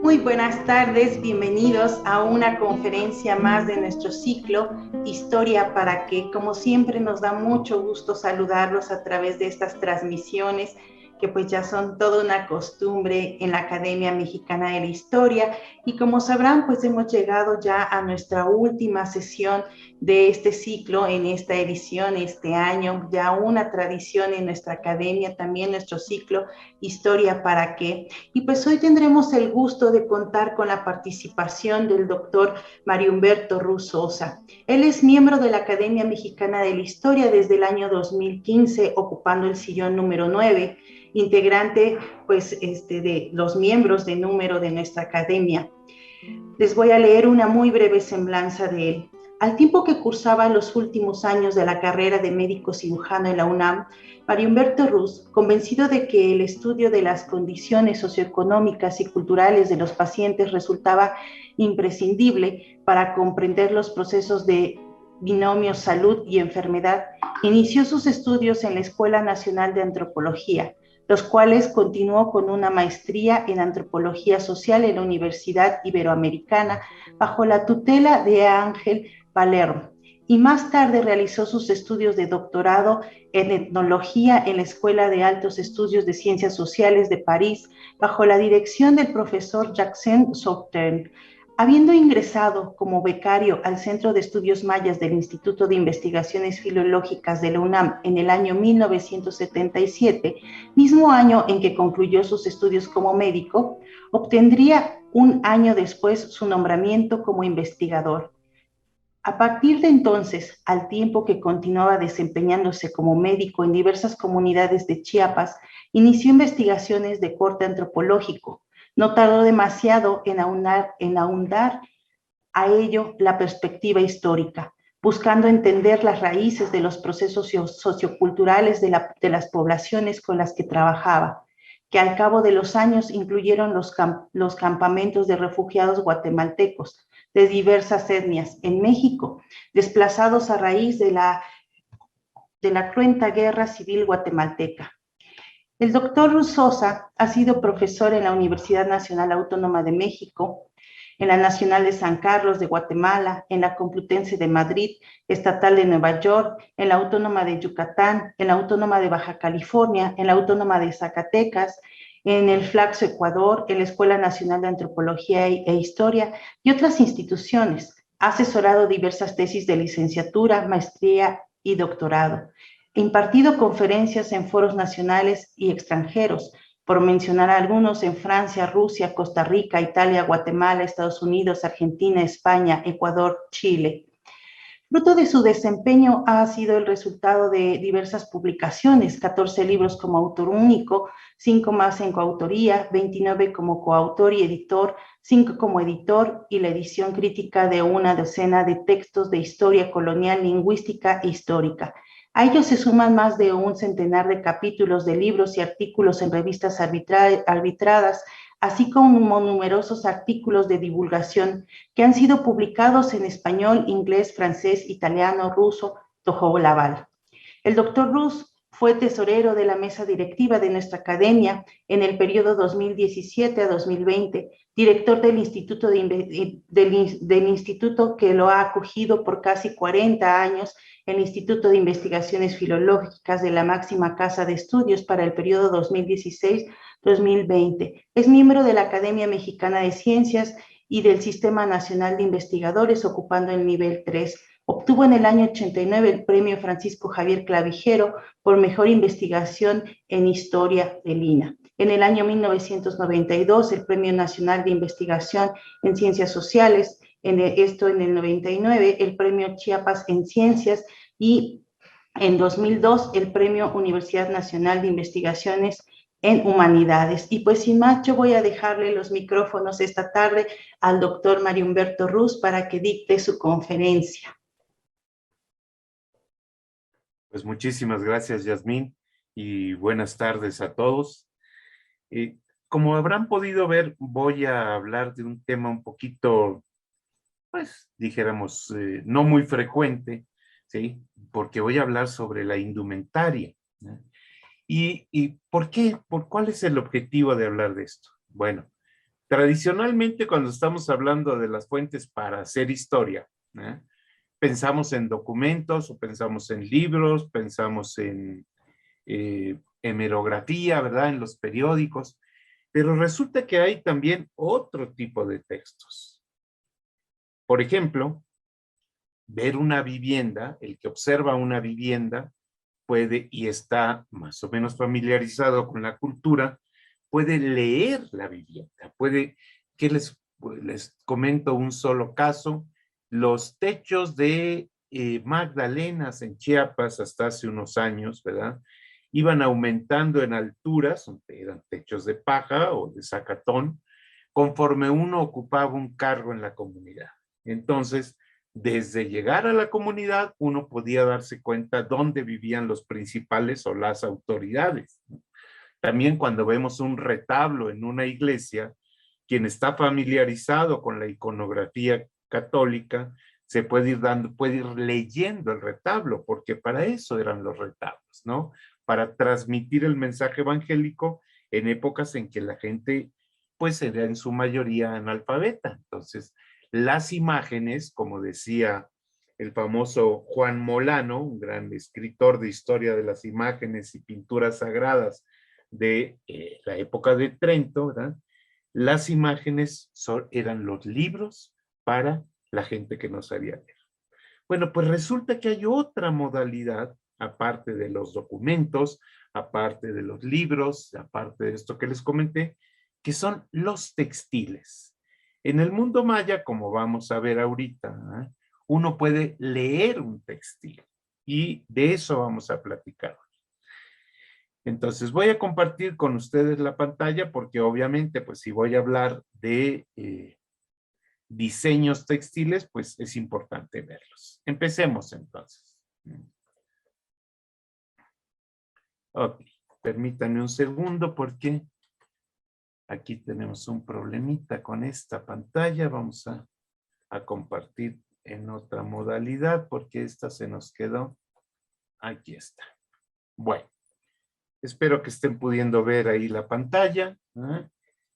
Muy buenas tardes, bienvenidos a una conferencia más de nuestro ciclo Historia para qué. Como siempre nos da mucho gusto saludarlos a través de estas transmisiones que pues ya son toda una costumbre en la Academia Mexicana de la Historia, y como sabrán pues hemos llegado ya a nuestra última sesión de este ciclo en esta edición, este año, ya una tradición en nuestra academia, también nuestro ciclo Historia para qué. Y pues hoy tendremos el gusto de contar con la participación del doctor Mario Humberto Ruz Sosa. Él es miembro de la Academia Mexicana de la Historia desde el año 2015, ocupando el sillón número 9, integrante pues de los miembros de número de nuestra academia. Les voy a leer una muy breve semblanza de él. Al tiempo que cursaba los últimos años de la carrera de médico cirujano en la UNAM, Mario Humberto Ruz, convencido de que el estudio de las condiciones socioeconómicas y culturales de los pacientes resultaba imprescindible para comprender los procesos de binomio salud y enfermedad, inició sus estudios en la Escuela Nacional de Antropología, los cuales continuó con una maestría en Antropología Social en la Universidad Iberoamericana bajo la tutela de Ángel Palermo, y más tarde realizó sus estudios de doctorado en etnología en la Escuela de Altos Estudios de Ciencias Sociales de París bajo la dirección del profesor Jacques Sauternes. Habiendo ingresado como becario al Centro de Estudios Mayas del Instituto de Investigaciones Filológicas de la UNAM en el año 1977, mismo año en que concluyó sus estudios como médico, obtendría un año después su nombramiento como investigador. A partir de entonces, al tiempo que continuaba desempeñándose como médico en diversas comunidades de Chiapas, inició investigaciones de corte antropológico. No tardó demasiado en ahondar a ello la perspectiva histórica, buscando entender las raíces de los procesos socioculturales de las poblaciones con las que trabajaba, que al cabo de los años incluyeron los campamentos de refugiados guatemaltecos de diversas etnias en México, desplazados a raíz de la cruenta guerra civil guatemalteca. El doctor Ruz Sosa ha sido profesor en la Universidad Nacional Autónoma de México, en la Nacional de San Carlos de Guatemala, en la Complutense de Madrid, Estatal de Nueva York, en la Autónoma de Yucatán, en la Autónoma de Baja California, en la Autónoma de Zacatecas, en el Flaxo Ecuador, en la Escuela Nacional de Antropología e Historia y otras instituciones. Ha asesorado diversas tesis de licenciatura, maestría y doctorado. Impartido conferencias en foros nacionales y extranjeros, por mencionar algunos, en Francia, Rusia, Costa Rica, Italia, Guatemala, Estados Unidos, Argentina, España, Ecuador, Chile. Fruto de su desempeño ha sido el resultado de diversas publicaciones, 14 libros como autor único, 5 más en coautoría, 29 como coautor y editor, 5 como editor, y la edición crítica de una docena de textos de historia colonial, lingüística e histórica. A ellos se suman más de un centenar de capítulos de libros y artículos en revistas arbitradas, así como numerosos artículos de divulgación que han sido publicados en español, inglés, francés, italiano, ruso, tojolabal. El doctor Ruz fue tesorero de la mesa directiva de nuestra academia en el periodo 2017 a 2020, director del instituto, del instituto que lo ha acogido por casi 40 años, el Instituto de Investigaciones Filológicas de la máxima casa de estudios para el periodo 2016-2020. Es miembro de la Academia Mexicana de Ciencias y del Sistema Nacional de Investigadores, ocupando el nivel 3. Obtuvo en el año 89 el premio Francisco Javier Clavijero por mejor investigación en historia del INAH. En el año 1992 el Premio Nacional de Investigación en Ciencias Sociales, esto en el 99, el Premio Chiapas en Ciencias y en 2002 el Premio Universidad Nacional de Investigaciones en Humanidades. Y pues sin más, yo voy a dejarle los micrófonos esta tarde al doctor Mario Humberto Ruz para que dicte su conferencia. Pues muchísimas gracias, Yasmín, y buenas tardes a todos. Como habrán podido ver, voy a hablar de un tema un poquito, pues, dijéramos, no muy frecuente, ¿sí? Porque voy a hablar sobre la indumentaria, ¿no? ¿Y por qué? ¿Cuál es el objetivo de hablar de esto? Bueno, tradicionalmente cuando estamos hablando de las fuentes para hacer historia, ¿no?, pensamos en documentos o pensamos en libros, pensamos en hemerografía, ¿verdad?, en los periódicos, pero resulta que hay también otro tipo de textos. Por ejemplo, ver una vivienda, el que observa una vivienda puede, y está más o menos familiarizado con la cultura, puede leer la vivienda, puede, que les comento un solo caso, los techos de Magdalenas en Chiapas hasta hace unos años, ¿verdad?, iban aumentando en alturas, eran techos de paja o de zacatón, conforme uno ocupaba un cargo en la comunidad. Entonces, desde llegar a la comunidad, uno podía darse cuenta dónde vivían los principales o las autoridades. También cuando vemos un retablo en una iglesia, quien está familiarizado con la iconografía católica, se puede ir leyendo el retablo, porque para eso eran los retablos, ¿no? Para transmitir el mensaje evangélico en épocas en que la gente, pues, era en su mayoría analfabeta. Entonces, las imágenes, como decía el famoso Juan Molano, un gran escritor de historia de las imágenes y pinturas sagradas de la época de Trento, ¿verdad?, las imágenes eran los libros para la gente que no sabía leer. Bueno, pues resulta que hay otra modalidad, aparte de los documentos, aparte de los libros, aparte de esto que les comenté, que son los textiles. En el mundo maya, como vamos a ver ahorita, ¿eh?, uno puede leer un textil y de eso vamos a platicar. Entonces voy a compartir con ustedes la pantalla porque obviamente, pues si voy a hablar de diseños textiles, pues es importante verlos. Empecemos entonces. Ok, permítanme un segundo porque aquí tenemos un problemita con esta pantalla. Vamos a compartir en otra modalidad porque esta se nos quedó. Aquí está. Bueno, espero que estén pudiendo ver ahí la pantalla, ¿eh?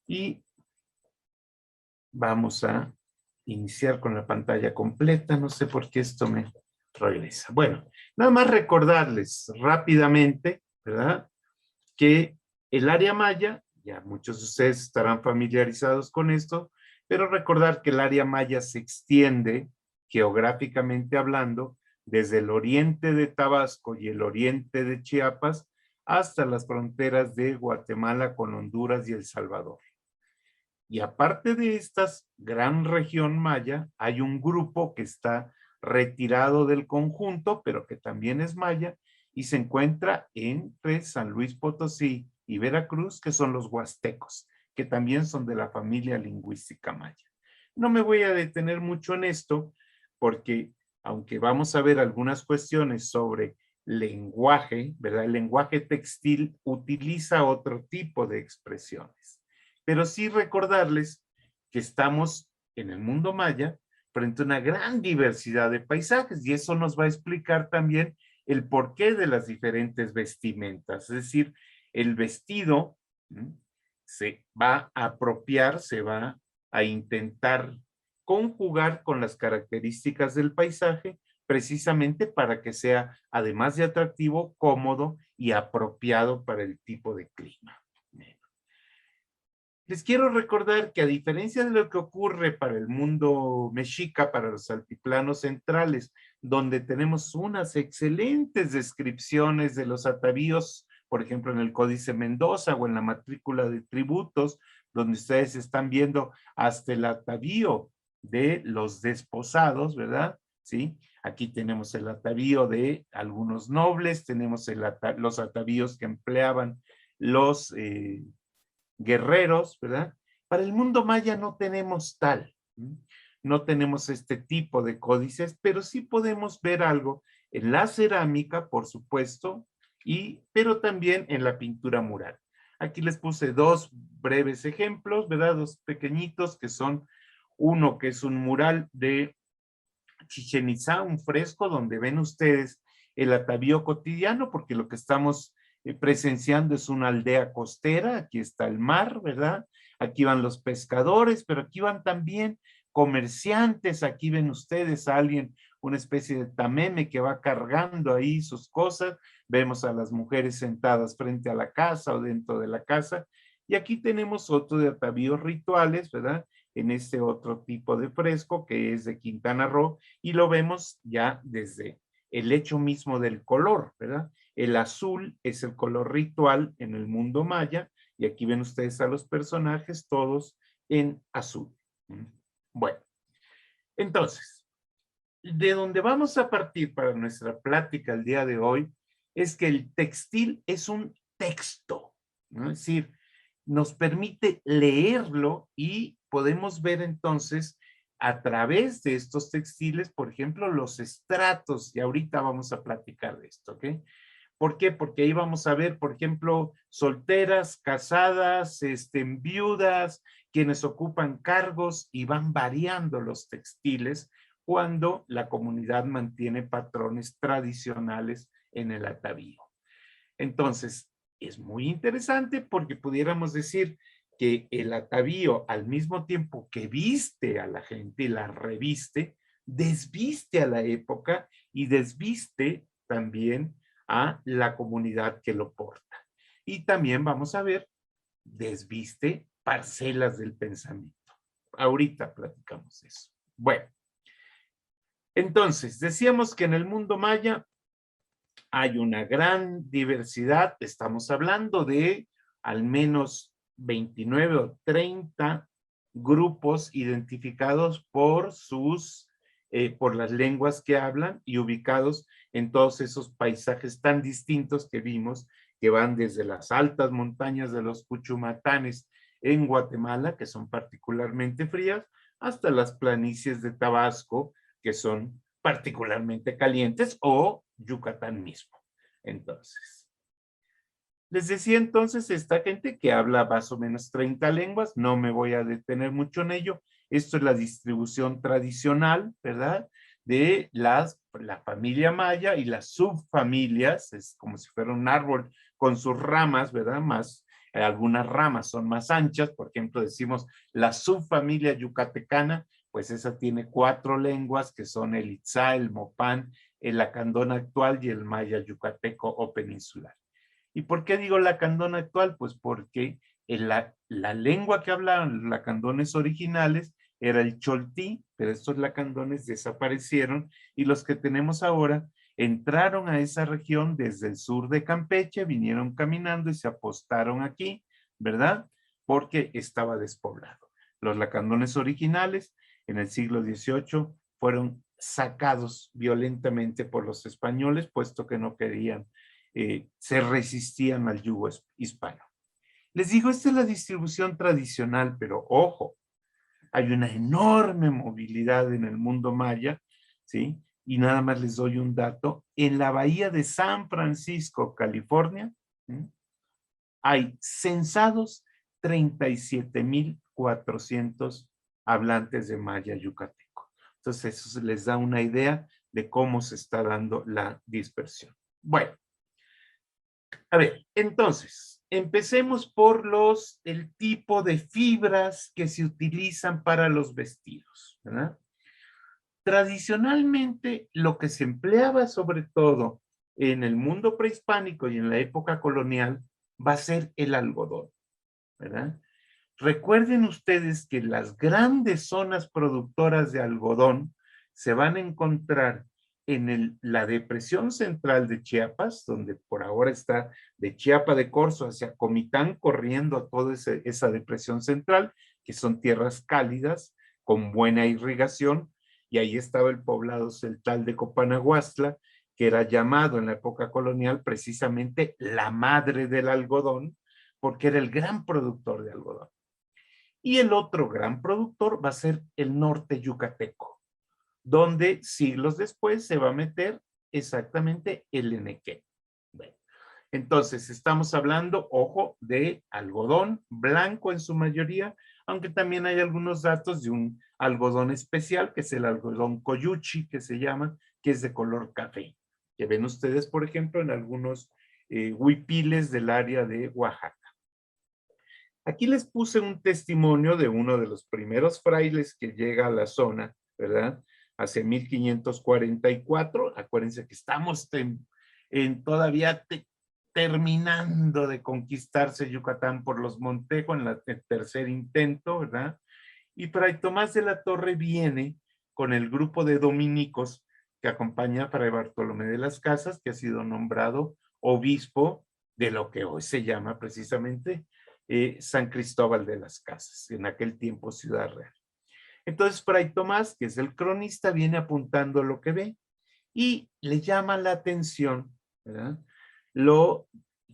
Y vamos a iniciar con la pantalla completa. No sé por qué esto me regresa. Bueno, nada más recordarles rápidamente, ¿verdad?, que el área maya, ya muchos de ustedes estarán familiarizados con esto, pero recordar que el área maya se extiende geográficamente hablando desde el oriente de Tabasco y el oriente de Chiapas hasta las fronteras de Guatemala con Honduras y El Salvador. Y aparte de esta gran región maya, hay un grupo que está retirado del conjunto, pero que también es maya, y se encuentra entre San Luis Potosí y Veracruz, que son los huastecos, que también son de la familia lingüística maya. No me voy a detener mucho en esto, porque aunque vamos a ver algunas cuestiones sobre lenguaje, ¿verdad?, el lenguaje textil utiliza otro tipo de expresiones. Pero sí recordarles que estamos en el mundo maya frente a una gran diversidad de paisajes y eso nos va a explicar también el porqué de las diferentes vestimentas. Es decir, el vestido se va a apropiar, se va a intentar conjugar con las características del paisaje precisamente para que sea, además de atractivo, cómodo y apropiado para el tipo de clima. Les quiero recordar que a diferencia de lo que ocurre para el mundo mexica, para los altiplanos centrales, donde tenemos unas excelentes descripciones de los atavíos, por ejemplo, en el Códice Mendoza o en la matrícula de tributos, donde ustedes están viendo hasta el atavío de los desposados, ¿verdad? ¿Sí? Aquí tenemos el atavío de algunos nobles, tenemos los atavíos que empleaban los guerreros, ¿verdad? Para el mundo maya no tenemos tal, no tenemos este tipo de códices, pero sí podemos ver algo en la cerámica, por supuesto, pero también en la pintura mural. Aquí les puse dos breves ejemplos, ¿verdad? Dos pequeñitos que son uno que es un mural de Chichén Itzá, un fresco donde ven ustedes el atavío cotidiano, porque lo que estamos presenciando es una aldea costera, aquí está el mar, ¿verdad? Aquí van los pescadores, pero aquí van también comerciantes, aquí ven ustedes a alguien, una especie de tameme que va cargando ahí sus cosas, vemos a las mujeres sentadas frente a la casa o dentro de la casa, y aquí tenemos otro de atavíos rituales, ¿verdad? En este otro tipo de fresco que es de Quintana Roo, y lo vemos ya desde el hecho mismo del color, ¿verdad? El azul es el color ritual en el mundo maya, y aquí ven ustedes a los personajes todos en azul. Bueno, entonces, de donde vamos a partir para nuestra plática el día de hoy es que el textil es un texto, ¿no? Es decir, nos permite leerlo y podemos ver entonces a través de estos textiles, por ejemplo, los estratos, y ahorita vamos a platicar de esto, ¿ok? ¿Por qué? Porque ahí vamos a ver, por ejemplo, solteras, casadas, viudas, quienes ocupan cargos y van variando los textiles cuando la comunidad mantiene patrones tradicionales en el atavío. Entonces, es muy interesante porque pudiéramos decir que el atavío, al mismo tiempo que viste a la gente y la reviste, desviste a la época y desviste también a la comunidad que lo porta. Y también vamos a ver, desviste parcelas del pensamiento. Ahorita platicamos eso. Bueno, entonces, decíamos que en el mundo maya hay una gran diversidad, estamos hablando de al menos 29 o 30 grupos identificados por por las lenguas que hablan y ubicados en todos esos paisajes tan distintos que vimos, que van desde las altas montañas de los Cuchumatanes en Guatemala, que son particularmente frías, hasta las planicies de Tabasco, que son particularmente calientes, o Yucatán mismo. Entonces, les decía entonces esta gente que habla más o menos 30 lenguas, no me voy a detener mucho en ello. Esto es la distribución tradicional, ¿verdad? De la familia maya y las subfamilias, es como si fuera un árbol con sus ramas, ¿verdad? Algunas ramas son más anchas, por ejemplo, decimos la subfamilia yucatecana, pues esa tiene 4 lenguas que son el Itzá, el Mopán, el lacandón actual y el maya yucateco o peninsular. ¿Y por qué digo lacandón actual? Pues porque la lengua que hablaban los lacandones originales era el choltí, pero estos lacandones desaparecieron y los que tenemos ahora entraron a esa región desde el sur de Campeche, vinieron caminando y se apostaron aquí, ¿verdad? Porque estaba despoblado. Los lacandones originales en el siglo XVIII fueron sacados violentamente por los españoles, puesto que no querían, se resistían al yugo hispano. Les digo, esta es la distribución tradicional, pero ojo, hay una enorme movilidad en el mundo maya, ¿sí? Y nada más les doy un dato. En la bahía de San Francisco, California, ¿sí? Hay censados 37,400 hablantes de maya yucateco. Entonces, eso les da una idea de cómo se está dando la dispersión. Bueno, a ver, entonces, empecemos por el tipo de fibras que se utilizan para los vestidos, ¿verdad? Tradicionalmente, lo que se empleaba sobre todo en el mundo prehispánico y en la época colonial va a ser el algodón, ¿verdad? Recuerden ustedes que las grandes zonas productoras de algodón se van a encontrar en la depresión central de Chiapas, donde por ahora está de Chiapa de Corzo hacia Comitán, corriendo a toda esa depresión central, que son tierras cálidas, con buena irrigación, y ahí estaba el poblado celtal de Copanaguastla, que era llamado en la época colonial precisamente la madre del algodón, porque era el gran productor de algodón. Y el otro gran productor va a ser el norte yucateco, donde siglos después se va a meter exactamente el Enequén. Bueno, entonces estamos hablando, ojo, de algodón blanco en su mayoría, aunque también hay algunos datos de un algodón especial, que es el algodón coyuchi, que se llama, que es de color café, que ven ustedes, por ejemplo, en algunos huipiles del área de Oaxaca. Aquí les puse un testimonio de uno de los primeros frailes que llega a la zona, ¿verdad? Hacia 1544. Acuérdense que estamos todavía terminando de conquistarse Yucatán por los Montejo en el tercer intento, ¿verdad? Y Fray Tomás de la Torre viene con el grupo de dominicos que acompaña a Fray Bartolomé de las Casas, que ha sido nombrado obispo de lo que hoy se llama precisamente San Cristóbal de las Casas, en aquel tiempo Ciudad Real. Entonces Fray Tomás, que es el cronista, viene apuntando lo que ve y le llama la atención, ¿verdad?, lo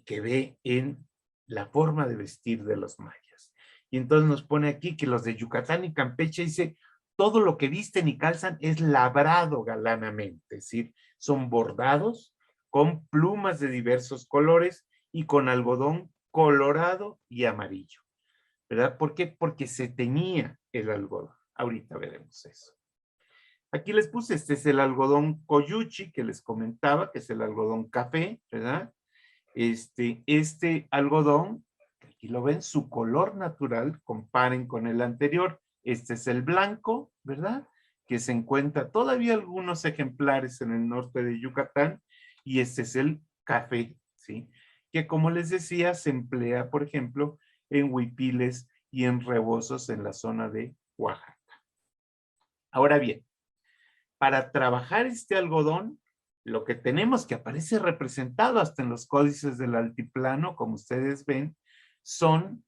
que ve en la forma de vestir de los mayas. Y entonces nos pone aquí que los de Yucatán y Campeche, dice, todo lo que visten y calzan es labrado galanamente, es decir, son bordados con plumas de diversos colores y con algodón colorado y amarillo, ¿verdad? ¿Por qué? Porque se teñía el algodón. Ahorita veremos eso. Aquí les puse, este es el algodón coyuchi que les comentaba, que es el algodón café, ¿verdad? Este algodón, aquí lo ven, su color natural, comparen con el anterior. Este es el blanco, ¿verdad?, que se encuentra todavía algunos ejemplares en el norte de Yucatán, y este es el café, ¿sí?, que como les decía, se emplea, por ejemplo, en huipiles y en rebozos en la zona de Oaxaca. Ahora bien, para trabajar este algodón, lo que tenemos, que aparece representado hasta en los códices del altiplano, como ustedes ven, son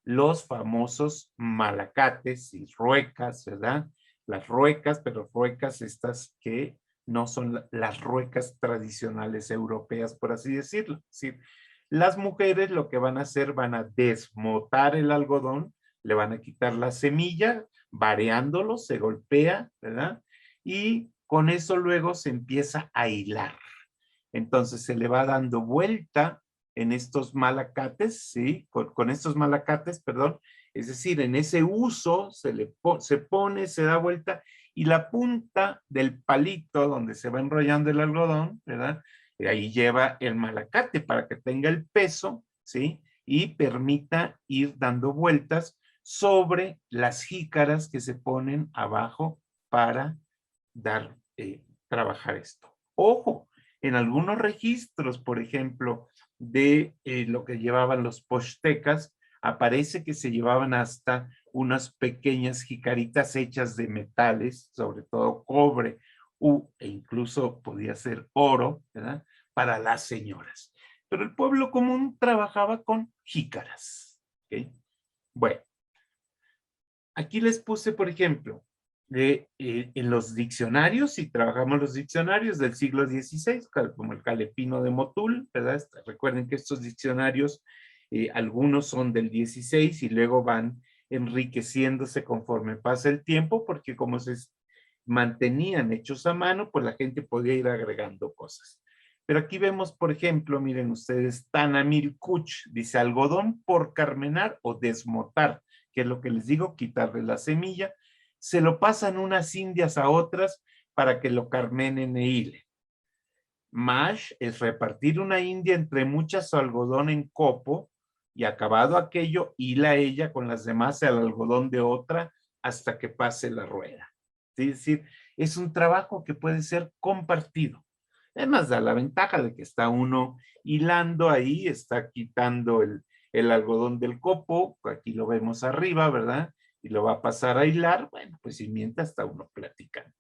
los famosos malacates y ruecas, ¿verdad? Las ruecas, pero ruecas estas que no son las ruecas tradicionales europeas, por así decirlo. Es decir, las mujeres lo que van a hacer, van a desmotar el algodón, le van a quitar la semilla, variándolo, se golpea, ¿verdad? Y con eso luego se empieza a hilar. Entonces se le va dando vuelta en estos malacates, ¿sí? Con estos malacates, perdón, es decir, en ese uso se pone, se da vuelta, y la punta del palito donde se va enrollando el algodón, ¿verdad?, y ahí lleva el malacate para que tenga el peso, ¿sí?, y permita ir dando vueltas sobre las jícaras que se ponen abajo para trabajar esto. Ojo, en algunos registros, por ejemplo, de lo que llevaban los pochtecas, aparece que se llevaban hasta unas pequeñas jicaritas hechas de metales, sobre todo cobre, e incluso podía ser oro, ¿verdad?, para las señoras. Pero el pueblo común trabajaba con jícaras, ¿ok? Bueno, aquí les puse, por ejemplo, en los diccionarios, si trabajamos los diccionarios del siglo XVI, como el Calepino de Motul, ¿verdad? Recuerden que estos diccionarios, algunos son del XVI y luego van enriqueciéndose conforme pasa el tiempo, porque como se mantenían hechos a mano, pues la gente podía ir agregando cosas. Pero aquí vemos, por ejemplo, miren ustedes, Tanamilcuch, dice algodón por carmenar o desmotar, que es lo que les digo, quitarle la semilla, se lo pasan unas indias a otras para que lo carmenen e hilen. Mash es repartir una india entre muchas su algodón en copo, y acabado aquello, hila ella con las demás el algodón de otra hasta que pase la rueda. Es decir, es un trabajo que puede ser compartido. Además da la ventaja de que está uno hilando ahí, está quitando el algodón del copo, aquí lo vemos arriba, ¿verdad? Y lo va a pasar a hilar, bueno, pues y mientras está uno platicando.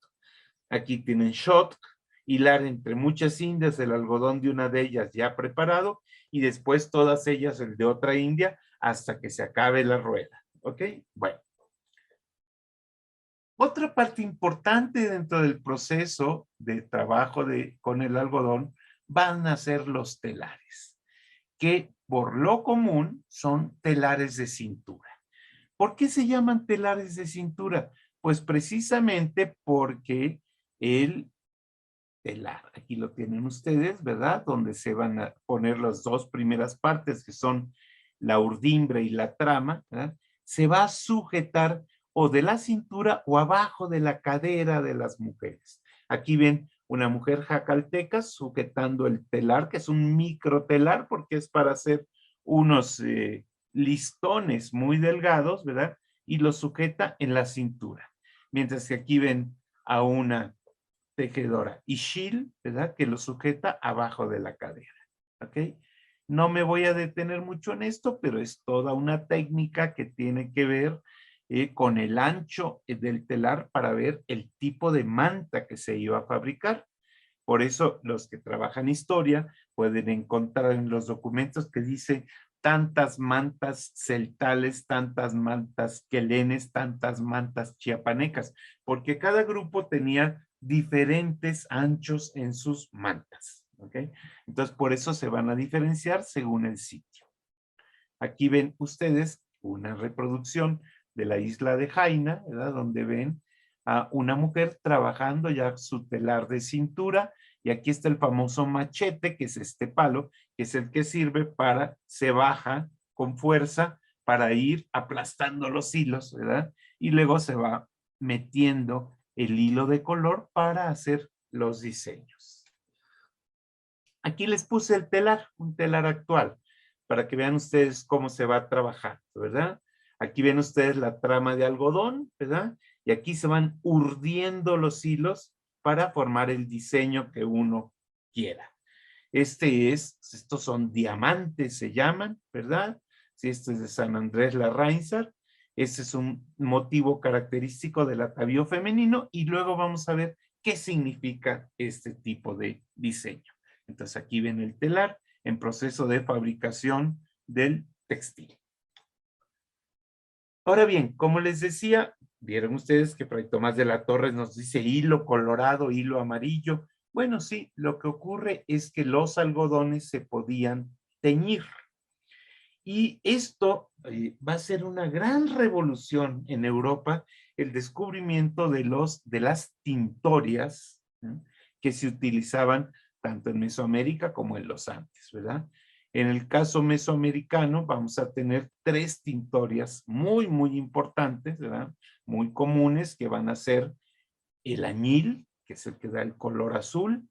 Aquí tienen shot, hilar entre muchas indias el algodón de una de ellas ya preparado y después todas ellas el de otra india hasta que se acabe la rueda. ¿Ok? Bueno. Otra parte importante dentro del proceso de trabajo con el algodón van a ser los telares, que por lo común son telares de cintura. ¿Por qué se llaman telares de cintura? Pues precisamente porque el telar, aquí lo tienen ustedes, ¿verdad? Donde se van a poner las dos primeras partes, que son la urdimbre y la trama, ¿verdad? Se va a sujetar o de la cintura o abajo de la cadera de las mujeres. Aquí ven una mujer jacalteca sujetando el telar, que es un microtelar porque es para hacer unos listones muy delgados, ¿verdad? Y lo sujeta en la cintura. Mientras que aquí ven a una tejedora y Shil, ¿verdad? Que lo sujeta abajo de la cadera, ¿ok? No me voy a detener mucho en esto, pero es toda una técnica que tiene que ver con el ancho del telar para ver el tipo de manta que se iba a fabricar. Por eso los que trabajan historia pueden encontrar en los documentos que dice tantas mantas celtales, tantas mantas quelenes, tantas mantas chiapanecas, porque cada grupo tenía diferentes anchos en sus mantas. ¿Ok? Entonces, por eso se van a diferenciar según el sitio. Aquí ven ustedes una reproducción de la isla de Jaina, ¿verdad? Donde ven a una mujer trabajando ya su telar de cintura, y aquí está el famoso machete, que es este palo, que es el que sirve para, se baja con fuerza para ir aplastando los hilos, ¿verdad? Y luego se va metiendo el hilo de color para hacer los diseños. Aquí les puse el telar, un telar actual, para que vean ustedes cómo se va trabajando, ¿verdad? Aquí ven ustedes la trama de algodón, ¿verdad? Y aquí se van urdiendo los hilos para formar el diseño que uno quiera. Estos son diamantes, se llaman, ¿verdad? Sí, este es de San Andrés Larrainzar. Este es un motivo característico del atavío femenino y luego vamos a ver qué significa este tipo de diseño. Entonces aquí ven el telar en proceso de fabricación del textil. Ahora bien, como les decía, vieron ustedes que Fray Tomás de la Torre nos dice hilo colorado, hilo amarillo. Bueno, sí, lo que ocurre es que los algodones se podían teñir. Y esto va a ser una gran revolución en Europa, el descubrimiento de las tintorias, ¿no? Que se utilizaban tanto en Mesoamérica como en los Andes, ¿verdad? En el caso mesoamericano vamos a tener 3 tintorias muy, muy importantes, ¿verdad? Muy comunes, que van a ser el añil, que es el que da el color azul,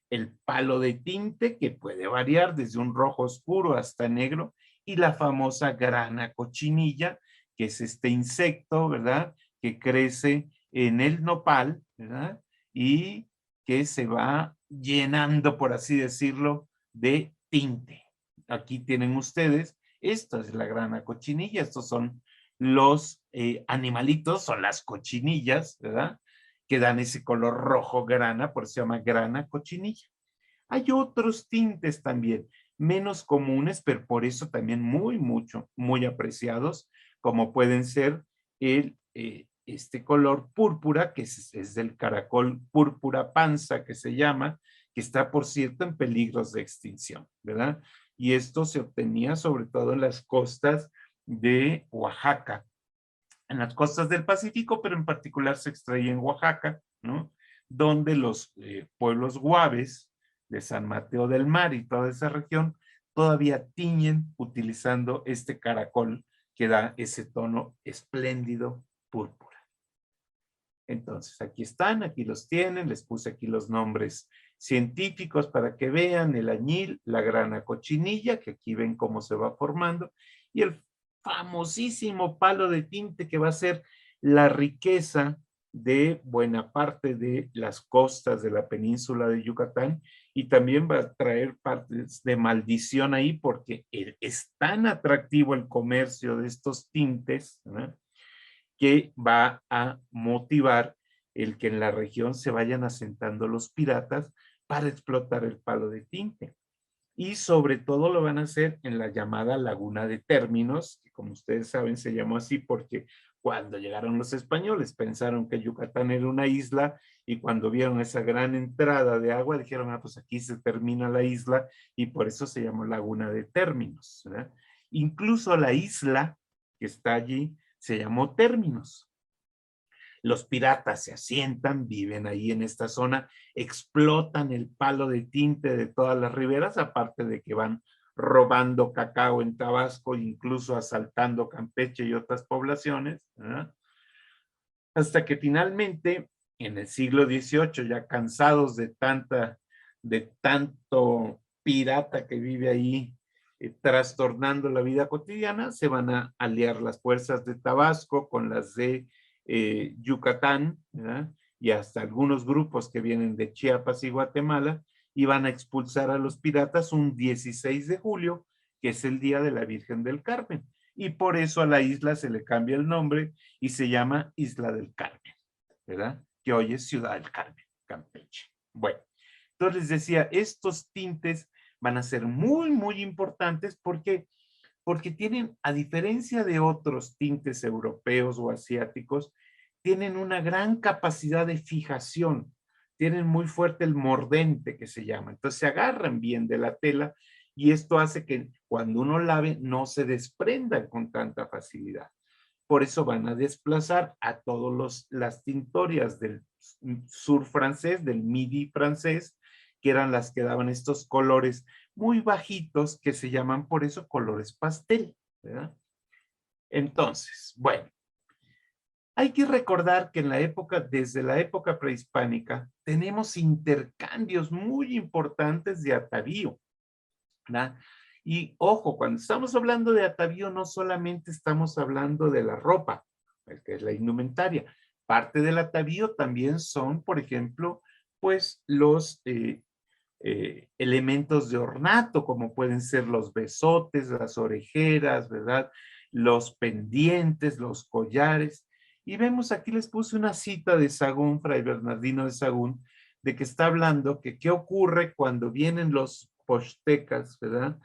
el palo de tinte, que puede variar desde un rojo oscuro hasta negro, y la famosa grana cochinilla, que es este insecto, ¿verdad? Que crece en el nopal, ¿verdad? Y que se va llenando, por así decirlo, de tinte. Aquí tienen ustedes, esta es la grana cochinilla, estos son los animalitos, son las cochinillas, ¿verdad? Que dan ese color rojo grana, por eso se llama grana cochinilla. Hay otros tintes también, menos comunes, pero por eso también muy apreciados, como pueden ser este color púrpura, que es del caracol púrpura panza, que se llama, que está, por cierto, en peligros de extinción, ¿verdad? Y esto se obtenía sobre todo en las costas de Oaxaca, en las costas del Pacífico, pero en particular se extraía en Oaxaca, ¿no? Donde los pueblos guaves de San Mateo del Mar y toda esa región todavía tiñen utilizando este caracol que da ese tono espléndido púrpura. Entonces, aquí están, aquí los tienen, les puse aquí los nombres científicos para que vean el añil, la grana cochinilla, que aquí ven cómo se va formando, y el famosísimo palo de tinte que va a ser la riqueza de buena parte de las costas de la península de Yucatán, y también va a traer partes de maldición ahí porque es tan atractivo el comercio de estos tintes, ¿no?, que va a motivar el que en la región se vayan asentando los piratas para explotar el palo de tinte. Y sobre todo lo van a hacer en la llamada Laguna de Términos, que como ustedes saben se llamó así porque cuando llegaron los españoles pensaron que Yucatán era una isla, y cuando vieron esa gran entrada de agua dijeron, ah, pues aquí se termina la isla, y por eso se llamó Laguna de Términos, ¿verdad? Incluso la isla que está allí se llamó Términos. Los piratas se asientan, viven ahí en esta zona, explotan el palo de tinte de todas las riberas, aparte de que van robando cacao en Tabasco, incluso asaltando Campeche y otras poblaciones, ¿verdad? Hasta que finalmente, en el siglo XVIII, ya cansados de tanto pirata que vive ahí, trastornando la vida cotidiana, se van a aliar las fuerzas de Tabasco con las de Yucatán, ¿verdad?, y hasta algunos grupos que vienen de Chiapas y Guatemala, y van a expulsar a los piratas un 16 de julio, que es el Día de la Virgen del Carmen. Y por eso a la isla se le cambia el nombre y se llama Isla del Carmen, ¿verdad?, que hoy es Ciudad del Carmen, Campeche. Bueno, entonces les decía, estos tintes van a ser muy, muy importantes porque tienen, a diferencia de otros tintes europeos o asiáticos, tienen una gran capacidad de fijación, tienen muy fuerte el mordente que se llama, entonces se agarran bien de la tela, y esto hace que cuando uno lave no se desprendan con tanta facilidad. Por eso van a desplazar a todas las tintorias del sur francés, del midi francés, que eran las que daban estos colores muy bajitos que se llaman por eso colores pastel, ¿verdad? Entonces, bueno, hay que recordar que en la época, desde la época prehispánica, tenemos intercambios muy importantes de atavío, ¿verdad? Y ojo, cuando estamos hablando de atavío, no solamente estamos hablando de la ropa, que es la indumentaria. Parte del atavío también son, por ejemplo, pues los elementos de ornato, como pueden ser los besotes, las orejeras, ¿verdad?, los pendientes, los collares. Y vemos aquí, les puse una cita de Sahagún, Fray Bernardino de Sahagún, de que está hablando que qué ocurre cuando vienen los pochtecas, ¿verdad?,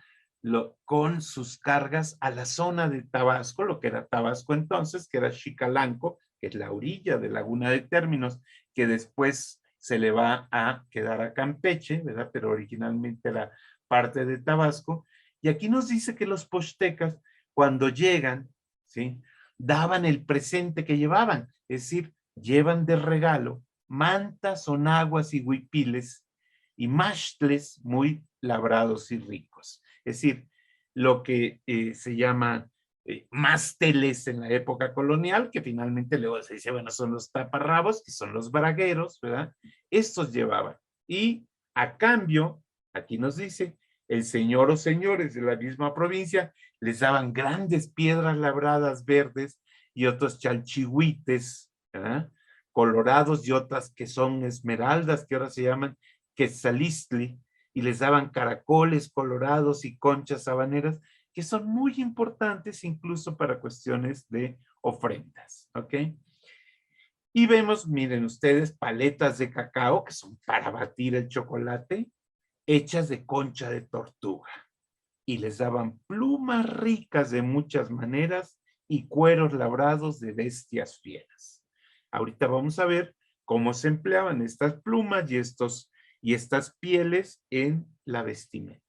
con sus cargas a la zona de Tabasco, lo que era Tabasco entonces, que era Xicalanco, que es la orilla de Laguna de Términos, que después se le va a quedar a Campeche, ¿verdad?, pero originalmente era parte de Tabasco. Y aquí nos dice que los pochtecas, cuando llegan, ¿sí?, daban el presente que llevaban, es decir, llevan de regalo mantas, onaguas y huipiles y maxtles muy labrados y ricos. Es decir, lo que se llama másteles en la época colonial, que finalmente luego se dice, bueno, son los taparrabos, que son los bragueros, ¿verdad? Estos llevaban. Y a cambio, aquí nos dice, el señor o señores de la misma provincia les daban grandes piedras labradas verdes y otros chalchihuites, ¿verdad?, colorados, y otras que son esmeraldas, que ahora se llaman quetzalistli, y les daban caracoles colorados y conchas habaneras, que son muy importantes incluso para cuestiones de ofrendas, ¿ok? Y vemos, miren ustedes, paletas de cacao, que son para batir el chocolate, hechas de concha de tortuga. Y les daban plumas ricas de muchas maneras y cueros labrados de bestias fieras. Ahorita vamos a ver cómo se empleaban estas plumas y estas pieles en la vestimenta.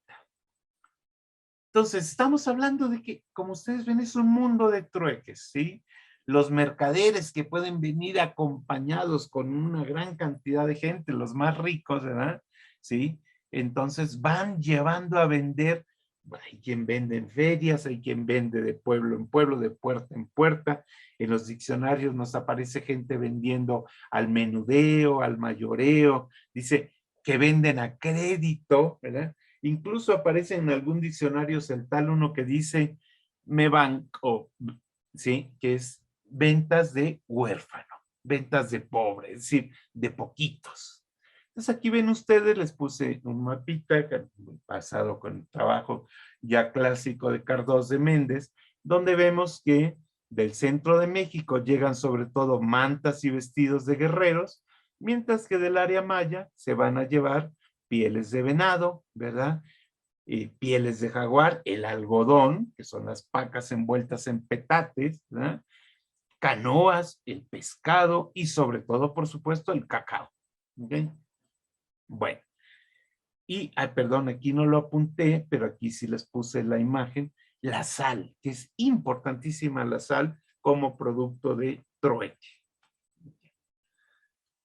Entonces, estamos hablando de que, como ustedes ven, es un mundo de trueques, ¿sí? Los mercaderes que pueden venir acompañados con una gran cantidad de gente, los más ricos, ¿verdad? ¿Sí? Entonces van llevando a vender. Hay quien vende en ferias, hay quien vende de pueblo en pueblo, de puerta en puerta. En los diccionarios nos aparece gente vendiendo al menudeo, al mayoreo. Dice que venden a crédito, ¿verdad? Incluso aparece en algún diccionario celtal uno que dice me banco, ¿sí?, que es ventas de huérfano, ventas de pobre, es decir, de poquitos. Entonces aquí ven ustedes, les puse un mapita pasado con el trabajo ya clásico de Cardós de Méndez, donde vemos que del centro de México llegan sobre todo mantas y vestidos de guerreros, mientras que del área maya se van a llevar pieles de venado, ¿verdad? Pieles de jaguar, el algodón, que son las pacas envueltas en petates, ¿verdad? Canoas, el pescado y sobre todo, por supuesto, el cacao. ¿Okay? Bueno, y, perdón, aquí no lo apunté, pero aquí sí les puse la imagen, la sal, que es importantísima la sal como producto de trueque.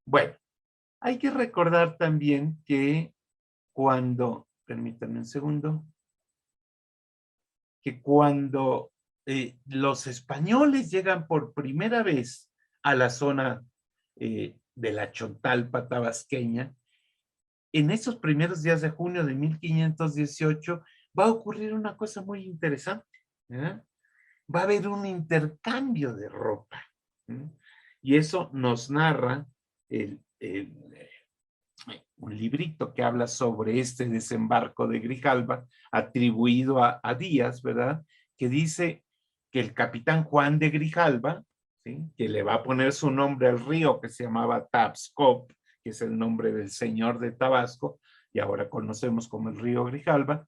Bueno, hay que recordar también que cuando, permítanme un segundo, que cuando los españoles llegan por primera vez a la zona de la Chontalpa tabasqueña, en esos primeros días de junio de 1518 va a ocurrir una cosa muy interesante. ¿Eh? Va a haber un intercambio de ropa. Y eso nos narra un librito que habla sobre este desembarco de Grijalva, atribuido a Díaz, ¿verdad? Que dice que el capitán Juan de Grijalva, ¿sí? Que le va a poner su nombre al río que se llamaba Tabasco, que es el nombre del señor de Tabasco, y ahora conocemos como el río Grijalva,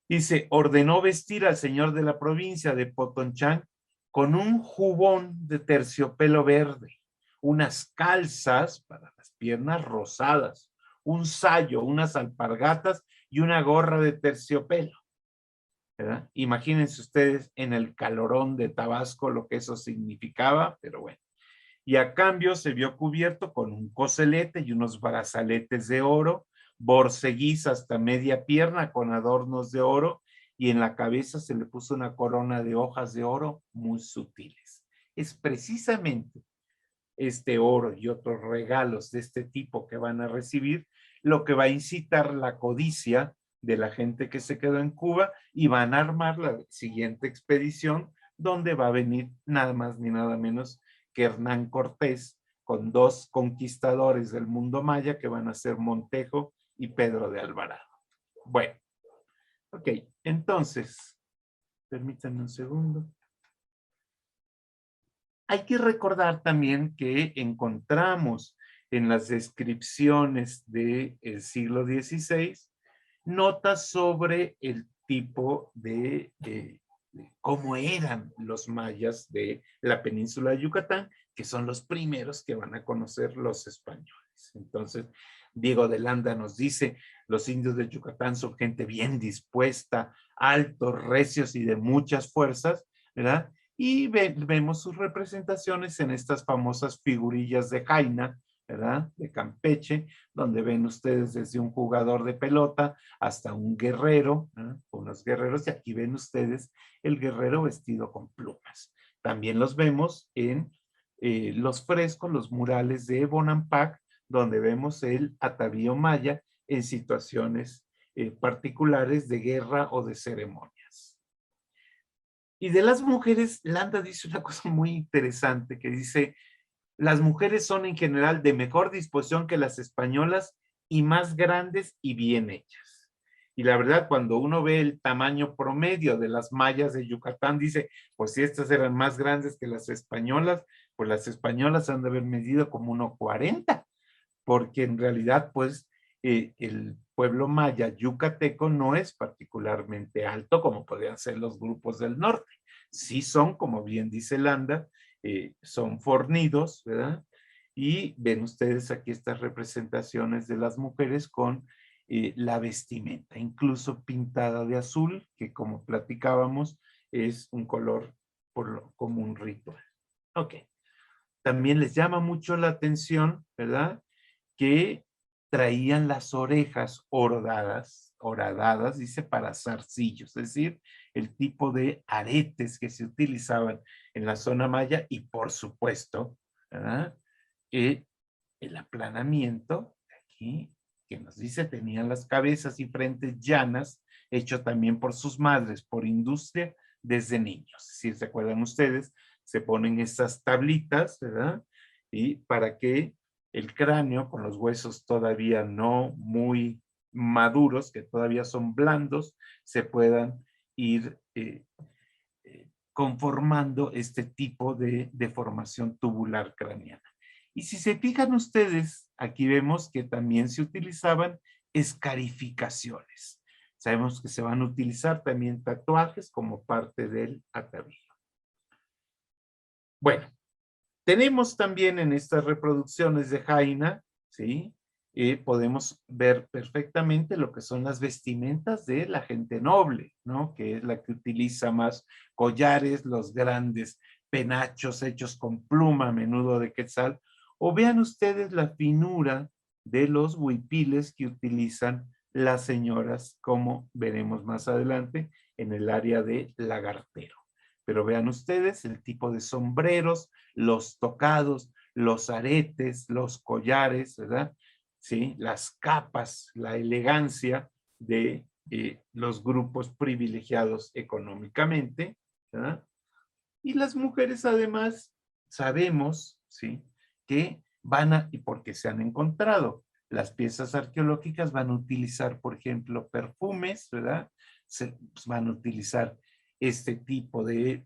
dice, ordenó vestir al señor de la provincia de Potonchán con un jubón de terciopelo verde, unas calzas para las piernas rosadas, un sayo, unas alpargatas y una gorra de terciopelo. ¿Verdad? Imagínense ustedes en el calorón de Tabasco lo que eso significaba, pero bueno. Y a cambio se vio cubierto con un coselete y unos brazaletes de oro, borceguís hasta media pierna con adornos de oro, y en la cabeza se le puso una corona de hojas de oro muy sutiles. Es precisamente este oro y otros regalos de este tipo que van a recibir lo que va a incitar la codicia de la gente que se quedó en Cuba, y van a armar la siguiente expedición donde va a venir nada más ni nada menos que Hernán Cortés con dos conquistadores del mundo maya que van a ser Montejo y Pedro de Alvarado. Bueno, ok, entonces, permítanme un segundo. Hay que recordar también que encontramos en las descripciones del siglo XVI notas sobre el tipo de cómo eran los mayas de la península de Yucatán, que son los primeros que van a conocer los españoles. Entonces, Diego de Landa nos dice, los indios de Yucatán son gente bien dispuesta, altos, recios y de muchas fuerzas, ¿verdad? Y vemos sus representaciones en estas famosas figurillas de Jaina, ¿verdad? De Campeche, donde ven ustedes desde un jugador de pelota hasta un guerrero, ¿eh? Unos guerreros, y aquí ven ustedes el guerrero vestido con plumas. También los vemos en los frescos, los murales de Bonampak, donde vemos el atavío maya en situaciones particulares de guerra o de ceremonias. Y de las mujeres, Landa dice una cosa muy interesante que dice, las mujeres son en general de mejor disposición que las españolas y más grandes y bien hechas. Y la verdad, cuando uno ve el tamaño promedio de las mayas de Yucatán, dice, pues si estas eran más grandes que las españolas, pues las españolas han de haber medido como 1,40, porque en realidad, pues, el pueblo maya yucateco no es particularmente alto como podrían ser los grupos del norte. Sí son, como bien dice Landa, son fornidos, ¿verdad? Y ven ustedes aquí estas representaciones de las mujeres con la vestimenta, incluso pintada de azul, que como platicábamos, es un color como un ritual. Ok. También les llama mucho la atención, ¿verdad? Que traían las orejas horadadas, dice, para zarcillos, es decir, el tipo de aretes que se utilizaban en la zona maya, y por supuesto, ¿verdad? El aplanamiento, aquí, que nos dice, tenían las cabezas y frentes llanas, hecho también por sus madres, por industria, desde niños. Si se acuerdan ustedes, se ponen estas tablitas, ¿verdad? y para que el cráneo, con los huesos todavía no muy maduros, que todavía son blandos, se puedan ir conformando este tipo de deformación tubular craneana. Y si se fijan ustedes, aquí vemos que también se utilizaban escarificaciones. Sabemos que se van a utilizar también tatuajes como parte del atavío. Bueno, tenemos también en estas reproducciones de Jaina, ¿sí? Podemos ver perfectamente lo que son las vestimentas de la gente noble, ¿no? Que es la que utiliza más collares, los grandes penachos hechos con pluma, a menudo de quetzal, o vean ustedes la finura de los huipiles que utilizan las señoras, como veremos más adelante en el área de lagartero. Pero vean ustedes el tipo de sombreros, los tocados, los aretes, los collares, ¿verdad? ¿Sí? Las capas, la elegancia de los grupos privilegiados económicamente, ¿verdad? Y las mujeres además sabemos, ¿sí? Que van a, y porque se han encontrado, las piezas arqueológicas van a utilizar, por ejemplo, perfumes, ¿verdad? Pues, van a utilizar este tipo de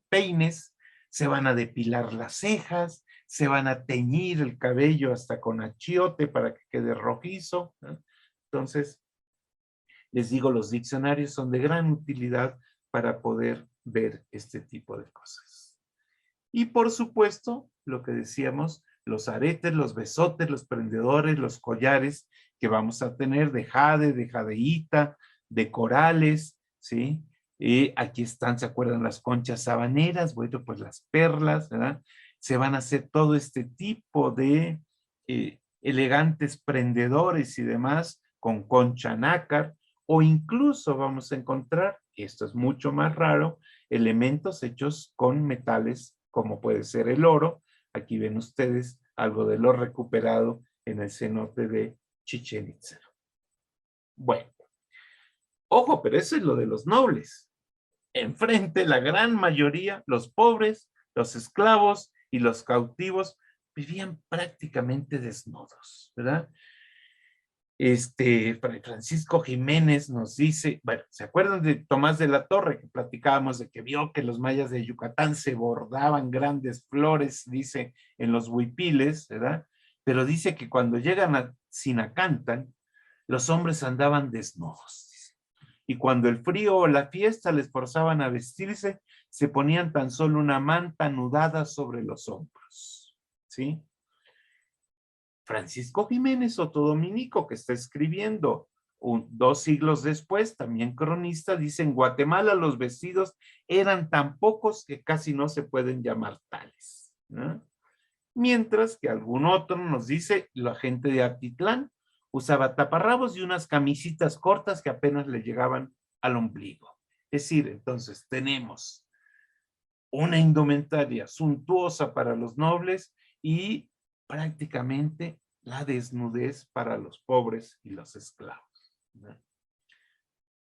peines, se van a depilar las cejas, se van a teñir el cabello hasta con achiote para que quede rojizo, ¿no? Entonces, les digo, los diccionarios son de gran utilidad para poder ver este tipo de cosas. Y por supuesto, lo que decíamos, los aretes, los besotes, los prendedores, los collares que vamos a tener de jade, de jadeíta, de corales, ¿sí? Aquí están, ¿se acuerdan las conchas sabaneras? Bueno, pues las perlas, ¿verdad? Se van a hacer todo este tipo de elegantes prendedores y demás con concha nácar, o incluso vamos a encontrar, esto es mucho más raro, elementos hechos con metales como puede ser el oro. Aquí ven ustedes algo de lo recuperado en el cenote de Chichén Itzá. Bueno, ojo, pero eso es lo de los nobles. Enfrente, la gran mayoría, los pobres, los esclavos y los cautivos vivían prácticamente desnudos, ¿verdad? Francisco Jiménez nos dice, bueno, ¿se acuerdan de Tomás de la Torre que platicábamos de que vio que los mayas de Yucatán se bordaban grandes flores, dice, en los huipiles, ¿verdad? Pero dice que cuando llegan a Sinacantan, los hombres andaban desnudos, dice. Y cuando el frío o la fiesta les forzaban a vestirse, se ponían tan solo una manta anudada sobre los hombros, ¿sí? Francisco Jiménez, otodominico, que está escribiendo 2 siglos después, también cronista, dice: en Guatemala los vestidos eran tan pocos que casi no se pueden llamar tales, ¿no? Mientras que algún otro nos dice: la gente de Atitlán usaba taparrabos y unas camisitas cortas que apenas le llegaban al ombligo. Es decir, entonces tenemos una indumentaria suntuosa para los nobles y prácticamente la desnudez para los pobres y los esclavos, ¿no?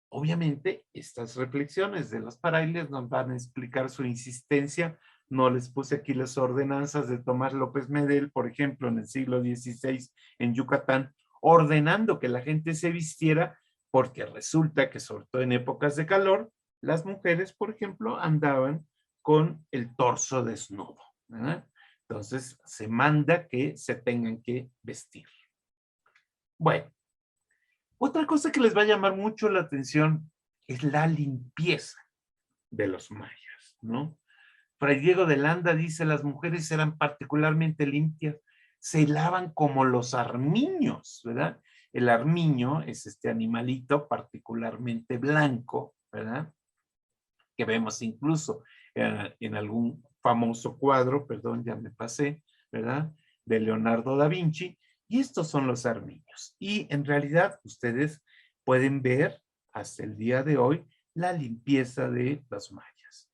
Obviamente, estas reflexiones de los frailes nos van a explicar su insistencia. No les puse aquí las ordenanzas de Tomás López Medel, por ejemplo, en el siglo XVI en Yucatán, ordenando que la gente se vistiera, porque resulta que, sobre todo en épocas de calor, las mujeres, por ejemplo, andaban con el torso desnudo, ¿verdad? Entonces, se manda que se tengan que vestir. Bueno, otra cosa que les va a llamar mucho la atención es la limpieza de los mayas, ¿no? Fray Diego de Landa dice: las mujeres eran particularmente limpias, se lavan como los armiños, ¿verdad? El armiño es este animalito particularmente blanco, ¿verdad? Que vemos incluso en algún famoso cuadro, perdón, ya me pasé, ¿verdad? De Leonardo da Vinci, y estos son los armiños. Y en realidad ustedes pueden ver hasta el día de hoy la limpieza de los mayas.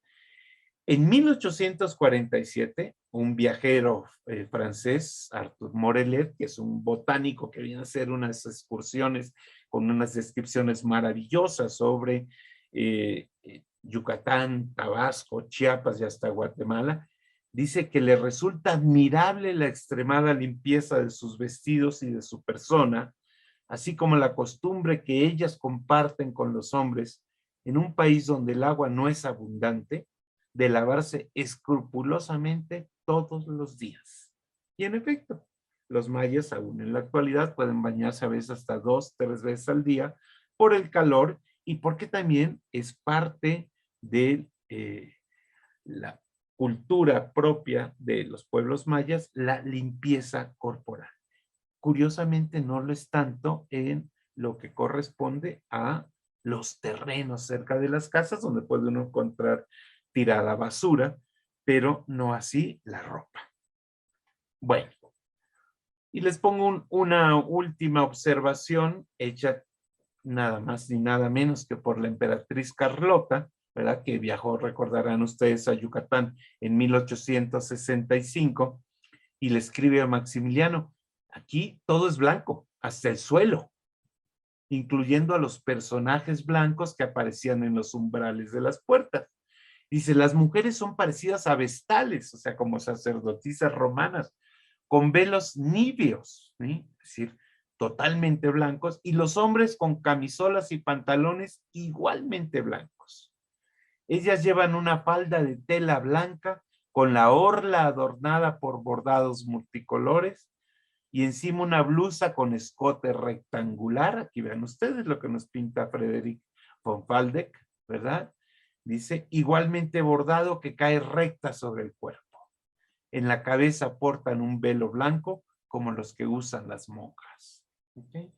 En 1847, un viajero francés, Arthur Morelet, que es un botánico que viene a hacer unas excursiones con unas descripciones maravillosas sobre Yucatán, Tabasco, Chiapas y hasta Guatemala, Dice que le resulta admirable la extremada limpieza de sus vestidos y de su persona, así como la costumbre que ellas comparten con los hombres en un país donde el agua no es abundante, de lavarse escrupulosamente todos los días. Y en efecto, los mayas aún en la actualidad pueden bañarse a veces hasta 2, 3 veces al día por el calor y porque también es parte de la cultura propia de los pueblos mayas, la limpieza corporal. Curiosamente no lo es tanto en lo que corresponde a los terrenos cerca de las casas, donde puede uno encontrar tirada basura, pero no así la ropa. Bueno, y les pongo una última observación hecha nada más ni nada menos que por la emperatriz Carlota, ¿verdad? Que viajó, recordarán ustedes, a Yucatán en 1865 y le escribe a Maximiliano, aquí todo es blanco, hasta el suelo, incluyendo a los personajes blancos que aparecían en los umbrales de las puertas. Dice, las mujeres son parecidas a vestales, o sea, como sacerdotisas romanas, con velos níveos, ¿sí? Es decir, totalmente blancos, y los hombres con camisolas y pantalones igualmente blancos. Ellas llevan una falda de tela blanca con la orla adornada por bordados multicolores y encima una blusa con escote rectangular. Aquí vean ustedes lo que nos pinta Frederick von Waldeck, ¿verdad? Dice, igualmente bordado que cae recta sobre el cuerpo. En la cabeza portan un velo blanco como los que usan las monjas. ¿Okay?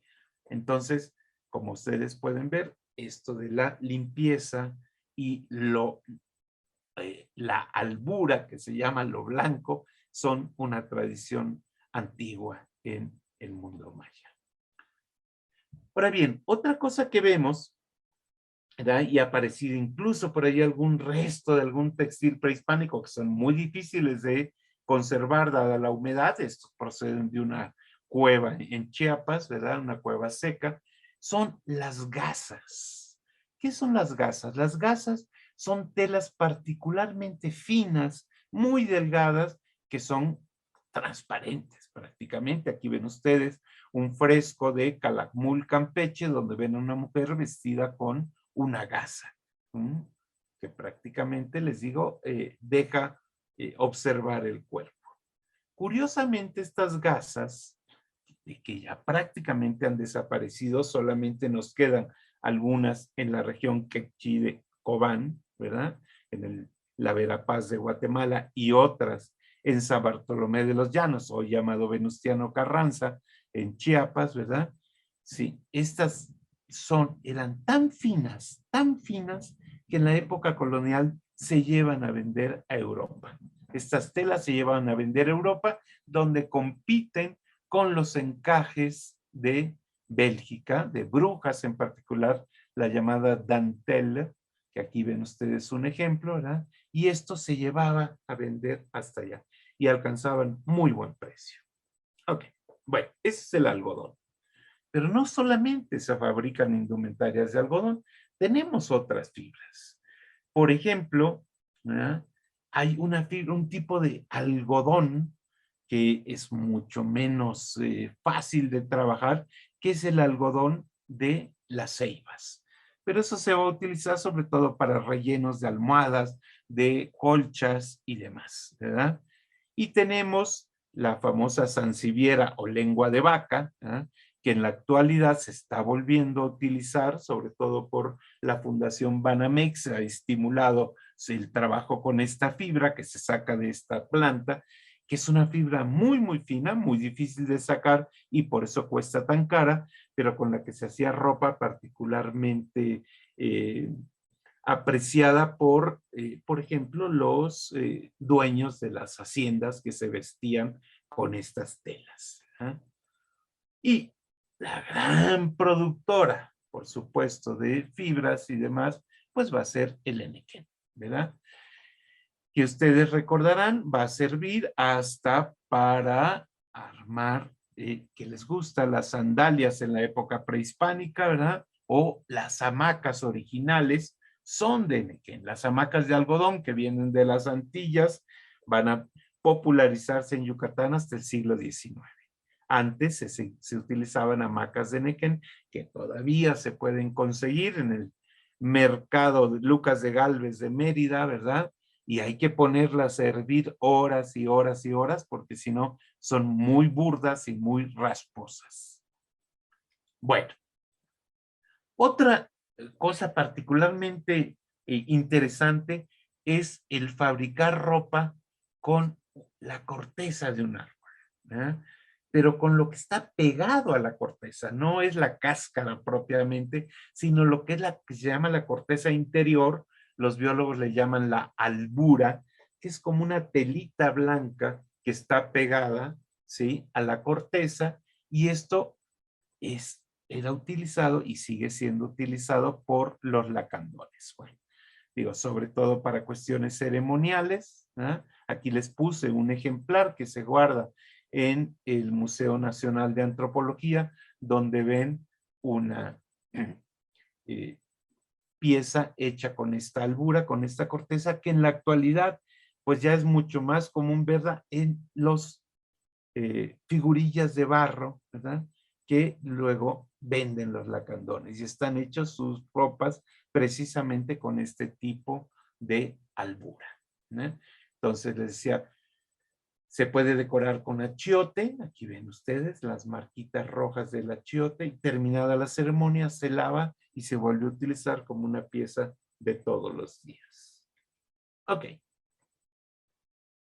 Entonces, como ustedes pueden ver, esto de la limpieza y la albura, que se llama lo blanco, son una tradición antigua en el mundo maya. Ahora bien, otra cosa que vemos, ¿verdad? Y ha aparecido incluso por ahí algún resto de algún textil prehispánico que son muy difíciles de conservar dada la humedad. Estos proceden de una cueva en Chiapas, ¿verdad? Una cueva seca. Son las gasas. ¿Qué son las gasas? Las gasas son telas particularmente finas, muy delgadas, que son transparentes prácticamente. Aquí ven ustedes un fresco de Calakmul, Campeche, donde ven a una mujer vestida con una gasa, que prácticamente, les digo, deja observar el cuerpo. Curiosamente, estas gasas, que ya prácticamente han desaparecido, solamente nos quedan algunas en la región quechí de Cobán, ¿verdad? En la Verapaz de Guatemala y otras en San Bartolomé de los Llanos, hoy llamado Venustiano Carranza, en Chiapas, ¿verdad? Sí, estas eran tan finas, que en la época colonial se llevan a vender a Europa. Estas telas se llevan a vender a Europa, donde compiten con los encajes de Bélgica, de Brujas en particular, la llamada dentelle, que aquí ven ustedes un ejemplo, ¿verdad? Y esto se llevaba a vender hasta allá y alcanzaban muy buen precio. Ok, bueno, ese es el algodón. Pero no solamente se fabrican indumentarias de algodón, tenemos otras fibras. Por ejemplo, ¿verdad? Hay una fibra, un tipo de algodón que es mucho menos fácil de trabajar, que es el algodón de las ceibas. Pero eso se va a utilizar sobre todo para rellenos de almohadas, de colchas y demás, ¿verdad? Y tenemos la famosa sansevieria o lengua de vaca, ¿verdad? Que en la actualidad se está volviendo a utilizar, sobre todo por la Fundación Banamex, ha estimulado el trabajo con esta fibra que se saca de esta planta, que es una fibra muy, muy fina, muy difícil de sacar y por eso cuesta tan cara, pero con la que se hacía ropa particularmente apreciada por ejemplo, los dueños de las haciendas que se vestían con estas telas. ¿Eh? Y la gran productora, por supuesto, de fibras y demás, pues va a ser el Enequén, ¿verdad? Que ustedes recordarán, va a servir hasta para armar, que les gusta, las sandalias en la época prehispánica, ¿verdad? O las hamacas originales son de Enequén. Las hamacas de algodón que vienen de las Antillas, van a popularizarse en Yucatán hasta el siglo XIX. Antes se utilizaban hamacas de Nequén, que todavía se pueden conseguir en el mercado de Lucas de Gálvez de Mérida, ¿verdad? Y hay que ponerlas a hervir horas y horas y horas, porque si no son muy burdas y muy rasposas. Bueno, otra cosa particularmente interesante es el fabricar ropa con la corteza de un árbol, ¿eh? Pero con lo que está pegado a la corteza, no es la cáscara propiamente, sino lo que es la que se llama la corteza interior, los biólogos le llaman la albura, que es como una telita blanca que está pegada, ¿sí?, a la corteza, y esto era utilizado y sigue siendo utilizado por los lacandones. Bueno, digo, sobre todo para cuestiones ceremoniales, ¿eh? Aquí les puse un ejemplar que se guarda en el Museo Nacional de Antropología, donde ven una pieza hecha con esta albura, con esta corteza, que en la actualidad pues ya es mucho más común verla en los figurillas de barro, ¿verdad?, que luego venden los lacandones y están hechos sus ropas precisamente con este tipo de albura, ¿no? Entonces les decía, se puede decorar con achiote, aquí ven ustedes las marquitas rojas del achiote, y terminada la ceremonia se lava y se vuelve a utilizar como una pieza de todos los días. Ok.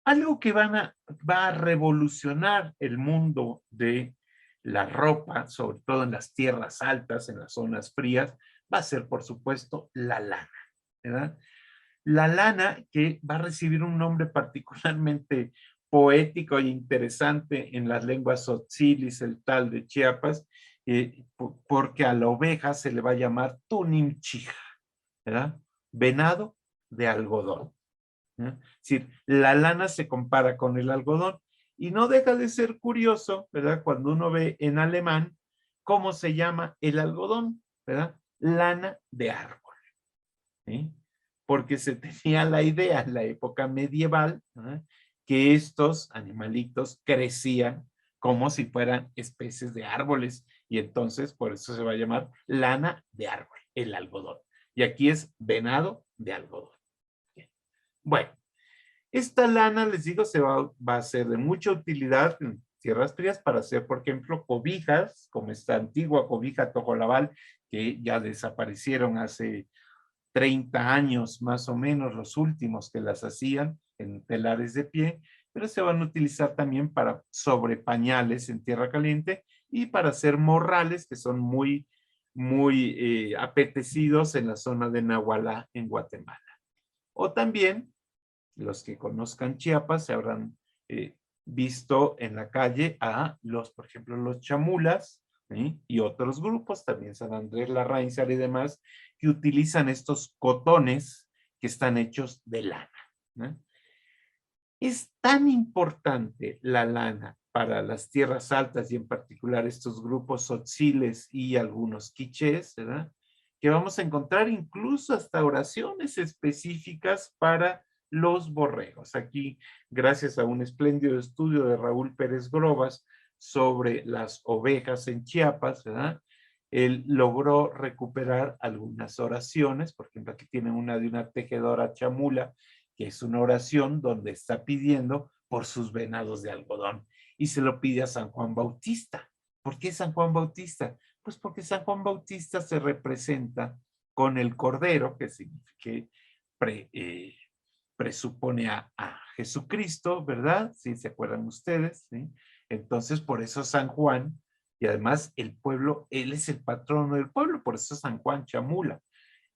Algo que va a revolucionar el mundo de la ropa, sobre todo en las tierras altas, en las zonas frías, va a ser, por supuesto, la lana, ¿verdad? La lana, que va a recibir un nombre particularmente poético e interesante en las lenguas tzotzilis, el tal de Chiapas, porque a la oveja se le va a llamar tunimchija, ¿verdad? Venado de algodón. Es decir, la lana se compara con el algodón y no deja de ser curioso, ¿verdad? Cuando uno ve en alemán cómo se llama el algodón, ¿verdad? Lana de árbol, ¿sí? Porque se tenía la idea en la época medieval, ¿verdad?, que estos animalitos crecían como si fueran especies de árboles y entonces por eso se va a llamar lana de árbol, el algodón. Y aquí es venado de algodón. Bueno, esta lana, les digo, va a ser de mucha utilidad en tierras frías para hacer, por ejemplo, cobijas, como esta antigua cobija tojolabal, que ya desaparecieron hace 30 años más o menos, los últimos que las hacían en telares de pie, pero se van a utilizar también para sobrepañales en tierra caliente y para hacer morrales que son muy, muy apetecidos en la zona de Nahualá, en Guatemala. O también los que conozcan Chiapas se habrán visto en la calle a los, por ejemplo, los chamulas, ¿sí?, y otros grupos, también San Andrés Larraínzar y demás, que utilizan estos cotones que están hechos de lana, ¿no? Es tan importante la lana para las tierras altas y en particular estos grupos tzotziles y algunos quichés, ¿verdad?, que vamos a encontrar incluso hasta oraciones específicas para los borregos. Aquí, gracias a un espléndido estudio de Raúl Pérez Grobas sobre las ovejas en Chiapas, ¿verdad?, él logró recuperar algunas oraciones. Por ejemplo, aquí tienen una de una tejedora chamula, que es una oración donde está pidiendo por sus venados de algodón y se lo pide a San Juan Bautista. ¿Por qué San Juan Bautista? Pues porque San Juan Bautista se representa con el cordero, que presupone a Jesucristo, ¿verdad? ¿Sí se acuerdan ustedes? ¿Sí? Entonces, por eso San Juan, y además el pueblo, él es el patrono del pueblo, por eso San Juan Chamula.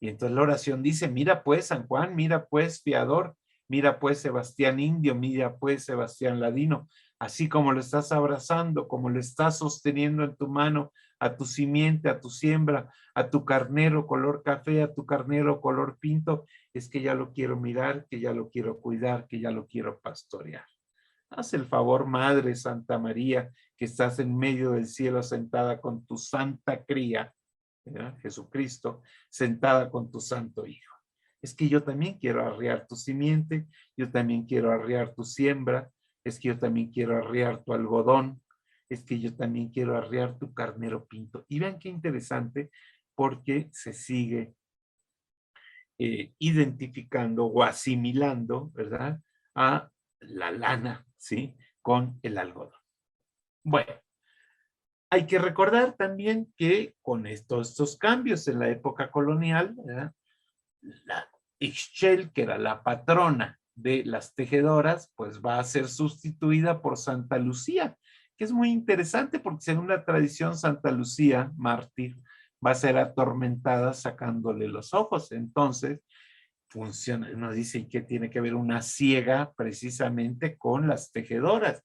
Y entonces la oración dice, mira pues San Juan, mira pues Fiador, mira pues Sebastián Indio, mira pues Sebastián Ladino, así como lo estás abrazando, como lo estás sosteniendo en tu mano, a tu simiente, a tu siembra, a tu carnero color café, a tu carnero color pinto, es que ya lo quiero mirar, que ya lo quiero cuidar, que ya lo quiero pastorear. Haz el favor, Madre Santa María, que estás en medio del cielo sentada con tu santa cría, ¿verdad?, Jesucristo, sentada con tu santo Hijo. Es que yo también quiero arriar tu simiente, yo también quiero arriar tu siembra, es que yo también quiero arriar tu algodón, es que yo también quiero arriar tu carnero pinto. Y vean qué interesante, porque se sigue identificando o asimilando, ¿verdad?, a la lana, ¿sí?, con el algodón. Bueno, hay que recordar también que con estos cambios en la época colonial, ¿verdad?, la Ixchel, que era la patrona de las tejedoras, pues va a ser sustituida por Santa Lucía, que es muy interesante porque según la tradición Santa Lucía, mártir, va a ser atormentada sacándole los ojos. Entonces, funciona, nos dice que tiene que haber una ciega precisamente con las tejedoras.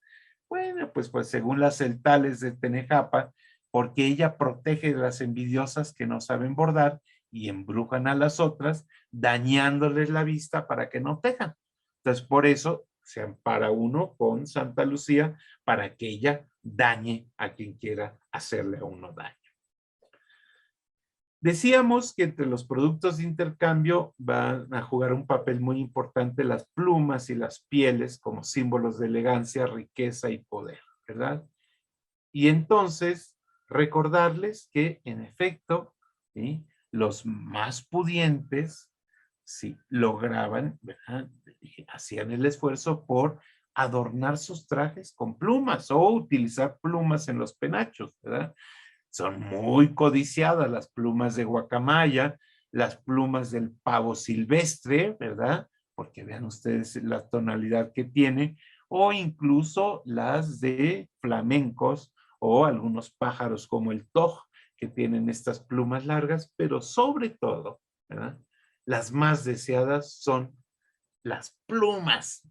Bueno, pues según las celtales de Tenejapa, porque ella protege de las envidiosas que no saben bordar y embrujan a las otras, dañándoles la vista para que no tejan. Entonces, por eso se ampara uno con Santa Lucía para que ella dañe a quien quiera hacerle a uno daño. Decíamos que entre los productos de intercambio van a jugar un papel muy importante las plumas y las pieles como símbolos de elegancia, riqueza y poder, ¿verdad? Y entonces recordarles que en efecto, ¿sí?, los más pudientes, sí, lograban, ¿verdad?, hacían el esfuerzo por adornar sus trajes con plumas o utilizar plumas en los penachos, ¿verdad? Son muy codiciadas las plumas de guacamaya, las plumas del pavo silvestre, ¿verdad? Porque vean ustedes la tonalidad que tiene, o incluso las de flamencos o algunos pájaros como el toj, que tienen estas plumas largas, pero sobre todo, ¿verdad?, las más deseadas son las plumas.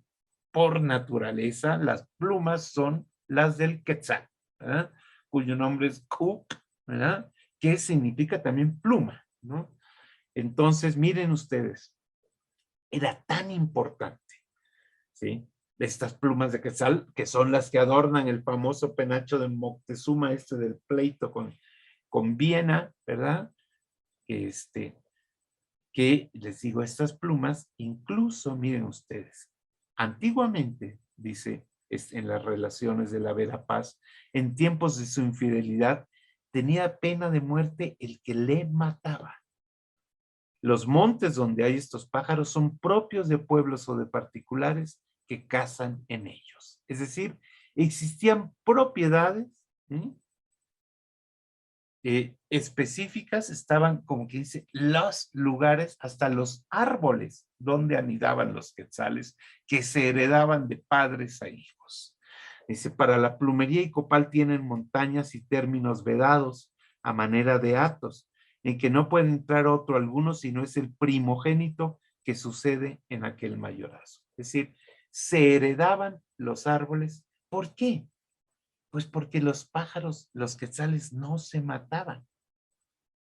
Por naturaleza, las plumas son las del quetzal, ¿verdad?, cuyo nombre es Kuk, ¿verdad?, que significa también pluma, ¿no? Entonces, miren ustedes, era tan importante, ¿sí?, estas plumas de quetzal, que son las que adornan el famoso penacho de Moctezuma, del pleito con Viena, ¿verdad? Que les digo, estas plumas, incluso, miren ustedes, antiguamente, dice, en las relaciones de la Vera Paz, en tiempos de su infidelidad, tenía pena de muerte el que le mataba. Los montes donde hay estos pájaros son propios de pueblos o de particulares que cazan en ellos. Es decir, existían propiedades, ¿sí?, específicas, estaban, como que dice, los lugares, hasta los árboles donde anidaban los quetzales, que se heredaban de padres a hijos. Dice, para la plumería y copal tienen montañas y términos vedados a manera de hatos, en que no puede entrar otro alguno si no es el primogénito que sucede en aquel mayorazgo. Es decir, se heredaban los árboles. ¿Por qué? Pues porque los pájaros, los quetzales, no se mataban.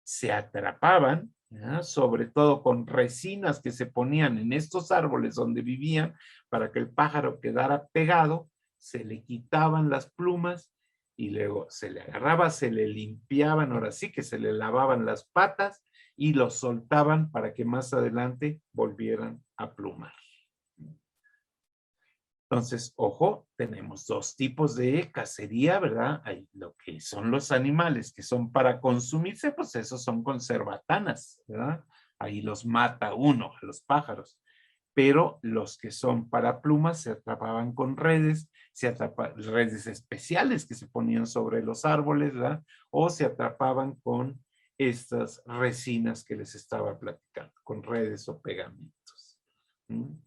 Se atrapaban, ¿verdad?, sobre todo con resinas que se ponían en estos árboles donde vivían para que el pájaro quedara pegado, se le quitaban las plumas y luego se le agarraba, se le limpiaban, ahora sí que se le lavaban las patas y los soltaban para que más adelante volvieran a plumar. Entonces, ojo, tenemos dos tipos de cacería, ¿verdad? Hay lo que son los animales que son para consumirse, pues esos son con cerbatanas, ¿verdad? Ahí los mata uno, a los pájaros. Pero los que son para plumas se atrapaban con redes, redes especiales que se ponían sobre los árboles, ¿verdad? O se atrapaban con estas resinas que les estaba platicando, con redes o pegamentos. ¿Mm?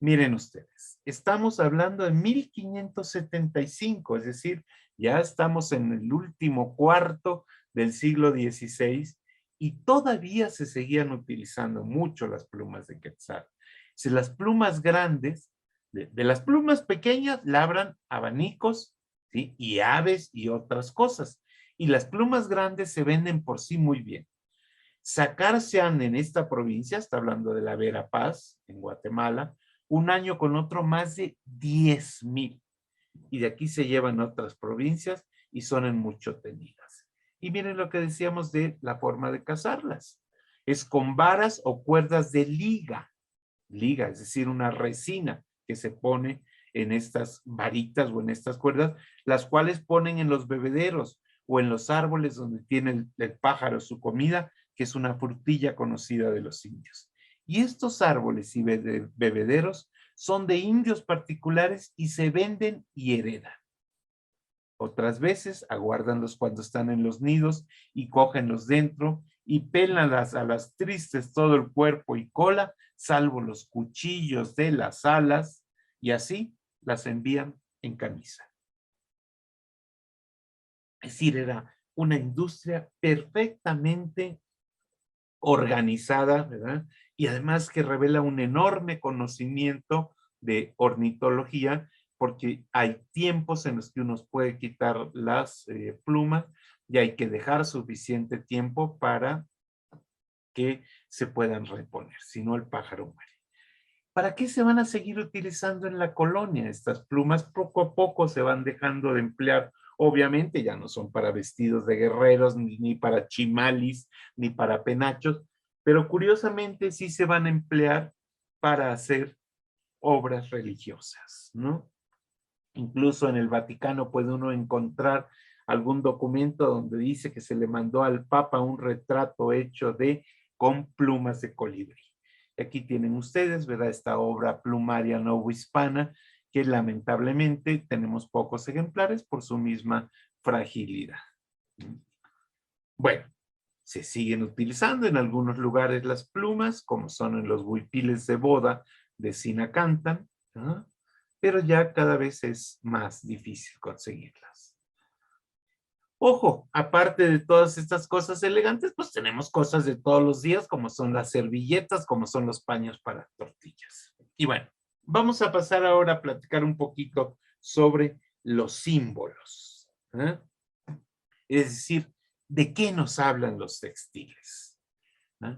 Miren ustedes, estamos hablando de 1575, es decir, ya estamos en el último cuarto del siglo XVI y todavía se seguían utilizando mucho las plumas de quetzal. Si las plumas grandes, de las plumas pequeñas labran abanicos, ¿sí?, y aves y otras cosas. Y las plumas grandes se venden por sí muy bien. Sacarse han en esta provincia, está hablando de la Vera Paz, en Guatemala, un año con otro más de 10,000. Y de aquí se llevan a otras provincias y son en mucho tenidas. Y miren lo que decíamos de la forma de cazarlas. es con varas o cuerdas de liga, es decir, una resina que se pone en estas varitas o en estas cuerdas, las cuales ponen en los bebederos o en los árboles donde tiene el pájaro su comida, que es una frutilla conocida de los indios. Y estos árboles y bebederos son de indios particulares y se venden y heredan. Otras veces aguárdanlos cuando están en los nidos y cógenlos dentro y pélanlas a las tristes todo el cuerpo y cola, salvo los cuchillos de las alas, y así las envían en camisa. Es decir, era una industria perfectamente organizada, ¿verdad? Y además que revela un enorme conocimiento de ornitología, porque hay tiempos en los que uno puede quitar las plumas y hay que dejar suficiente tiempo para que se puedan reponer, si no el pájaro muere. ¿Para qué se van a seguir utilizando en la colonia? Estas plumas poco a poco se van dejando de emplear. Obviamente ya no son para vestidos de guerreros, ni para chimalis, ni para penachos, pero curiosamente sí se van a emplear para hacer obras religiosas, ¿no? Incluso en el Vaticano puede uno encontrar algún documento donde dice que se le mandó al Papa un retrato hecho con plumas de colibrí. Y aquí tienen ustedes, ¿verdad? Esta obra plumaria novohispana, que lamentablemente tenemos pocos ejemplares por su misma fragilidad. Bueno, se siguen utilizando en algunos lugares las plumas, como son en los huipiles de boda de Sinacantan, ¿no? Pero ya cada vez es más difícil conseguirlas. Ojo, aparte de todas estas cosas elegantes, pues tenemos cosas de todos los días, como son las servilletas, como son los paños para tortillas. Y bueno, vamos a pasar ahora a platicar un poquito sobre los símbolos, ¿eh? Es decir, ¿de qué nos hablan los textiles? ¿Eh?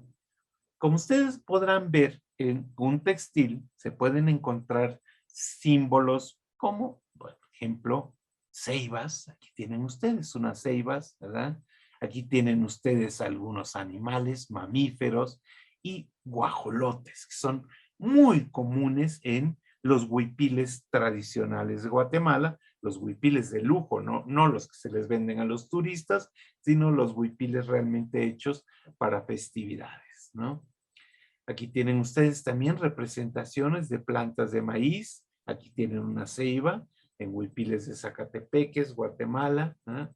Como ustedes podrán ver, en un textil se pueden encontrar símbolos como, por ejemplo, ceibas. Aquí tienen ustedes unas ceibas, ¿verdad? Aquí tienen ustedes algunos animales, mamíferos y guajolotes, que son muy comunes en los huipiles tradicionales de Guatemala, los huipiles de lujo, no los que se les venden a los turistas, sino los huipiles realmente hechos para festividades, ¿no? Aquí tienen ustedes también representaciones de plantas de maíz. Aquí tienen una ceiba en huipiles de Zacatepeques, Guatemala, ¿eh?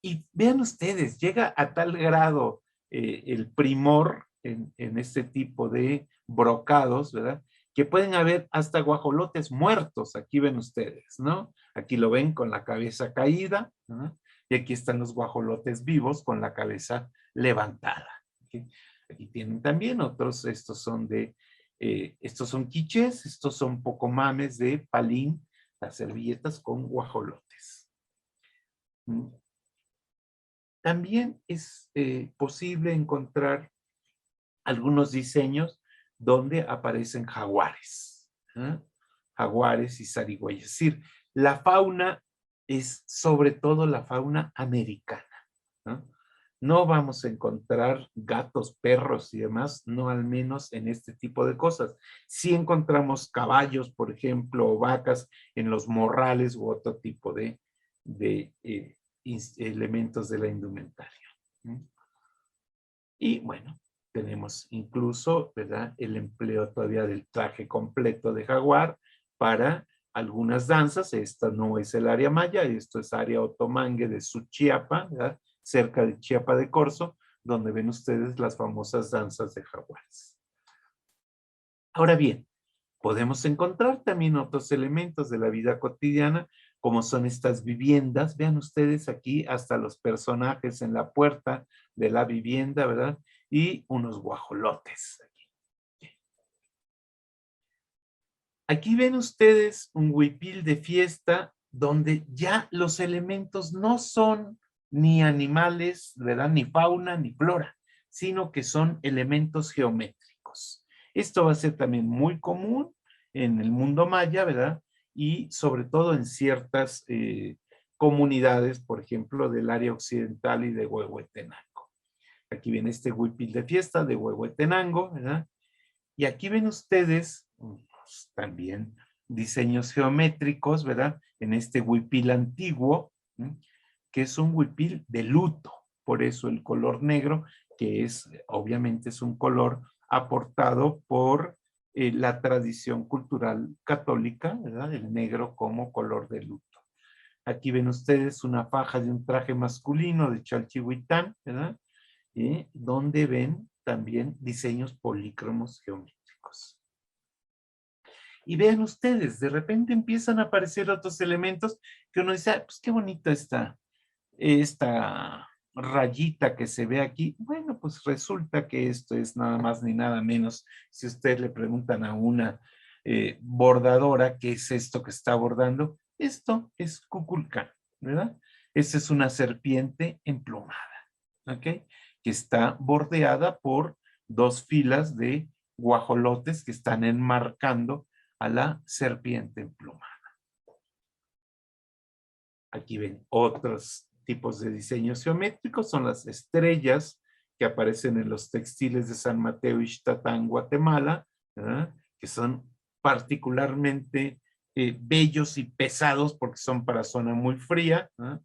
Y vean ustedes, llega a tal grado el primor en este tipo de brocados, ¿verdad? Que pueden haber hasta guajolotes muertos, aquí ven ustedes, ¿no? Aquí lo ven con la cabeza caída, ¿no? Y aquí están los guajolotes vivos con la cabeza levantada. ¿Okay? Aquí tienen también otros, estos son quichés, estos son pocomames de palín, las servilletas con guajolotes. También es posible encontrar algunos diseños donde aparecen jaguares, ¿eh? Jaguares y zarigüeyas. Es decir, la fauna es sobre todo la fauna americana, ¿no? No vamos a encontrar gatos, perros y demás, no al menos en este tipo de cosas. Sí encontramos caballos, por ejemplo, o vacas en los morrales u otro tipo de elementos de la indumentaria. Y bueno, tenemos incluso, ¿verdad?, el empleo todavía del traje completo de jaguar para algunas danzas. Esta no es el área maya, esto es área otomangue de Suchiapa, ¿verdad?, cerca de Chiapa de Corzo, donde ven ustedes las famosas danzas de jaguares. Ahora bien, podemos encontrar también otros elementos de la vida cotidiana, como son estas viviendas. Vean ustedes aquí hasta los personajes en la puerta de la vivienda, ¿verdad? Y unos guajolotes. Aquí ven ustedes un huipil de fiesta donde ya los elementos no son ni animales, ¿verdad?, ni fauna, ni flora, sino que son elementos geométricos. Esto va a ser también muy común en el mundo maya, ¿verdad? Y sobre todo en ciertas comunidades, por ejemplo, del área occidental y de Huehuetenango. Aquí viene este huipil de fiesta de Huehuetenango, ¿verdad? Y aquí ven ustedes pues, también diseños geométricos, ¿verdad? En este huipil antiguo, ¿sí? Que es un huipil de luto, por eso el color negro, que es, obviamente es un color aportado por la tradición cultural católica, ¿verdad? El negro como color de luto. Aquí ven ustedes una faja de un traje masculino de Chalchihuitán, ¿verdad? Donde ven también diseños polícromos geométricos. Y vean ustedes, de repente empiezan a aparecer otros elementos que uno dice, pues qué bonita esta rayita que se ve aquí. Bueno, pues resulta que esto es nada más ni nada menos. Si ustedes le preguntan a una bordadora qué es esto que está bordando, esto es Kukulcán, ¿verdad? Esta es una serpiente emplumada, ¿ok? Que está bordeada por dos filas de guajolotes que están enmarcando a la serpiente emplumada. Aquí ven otros tipos de diseños geométricos, son las estrellas que aparecen en los textiles de San Mateo Ixtatán, Guatemala, ¿verdad? Que son particularmente bellos y pesados porque son para zona muy fría, ¿verdad?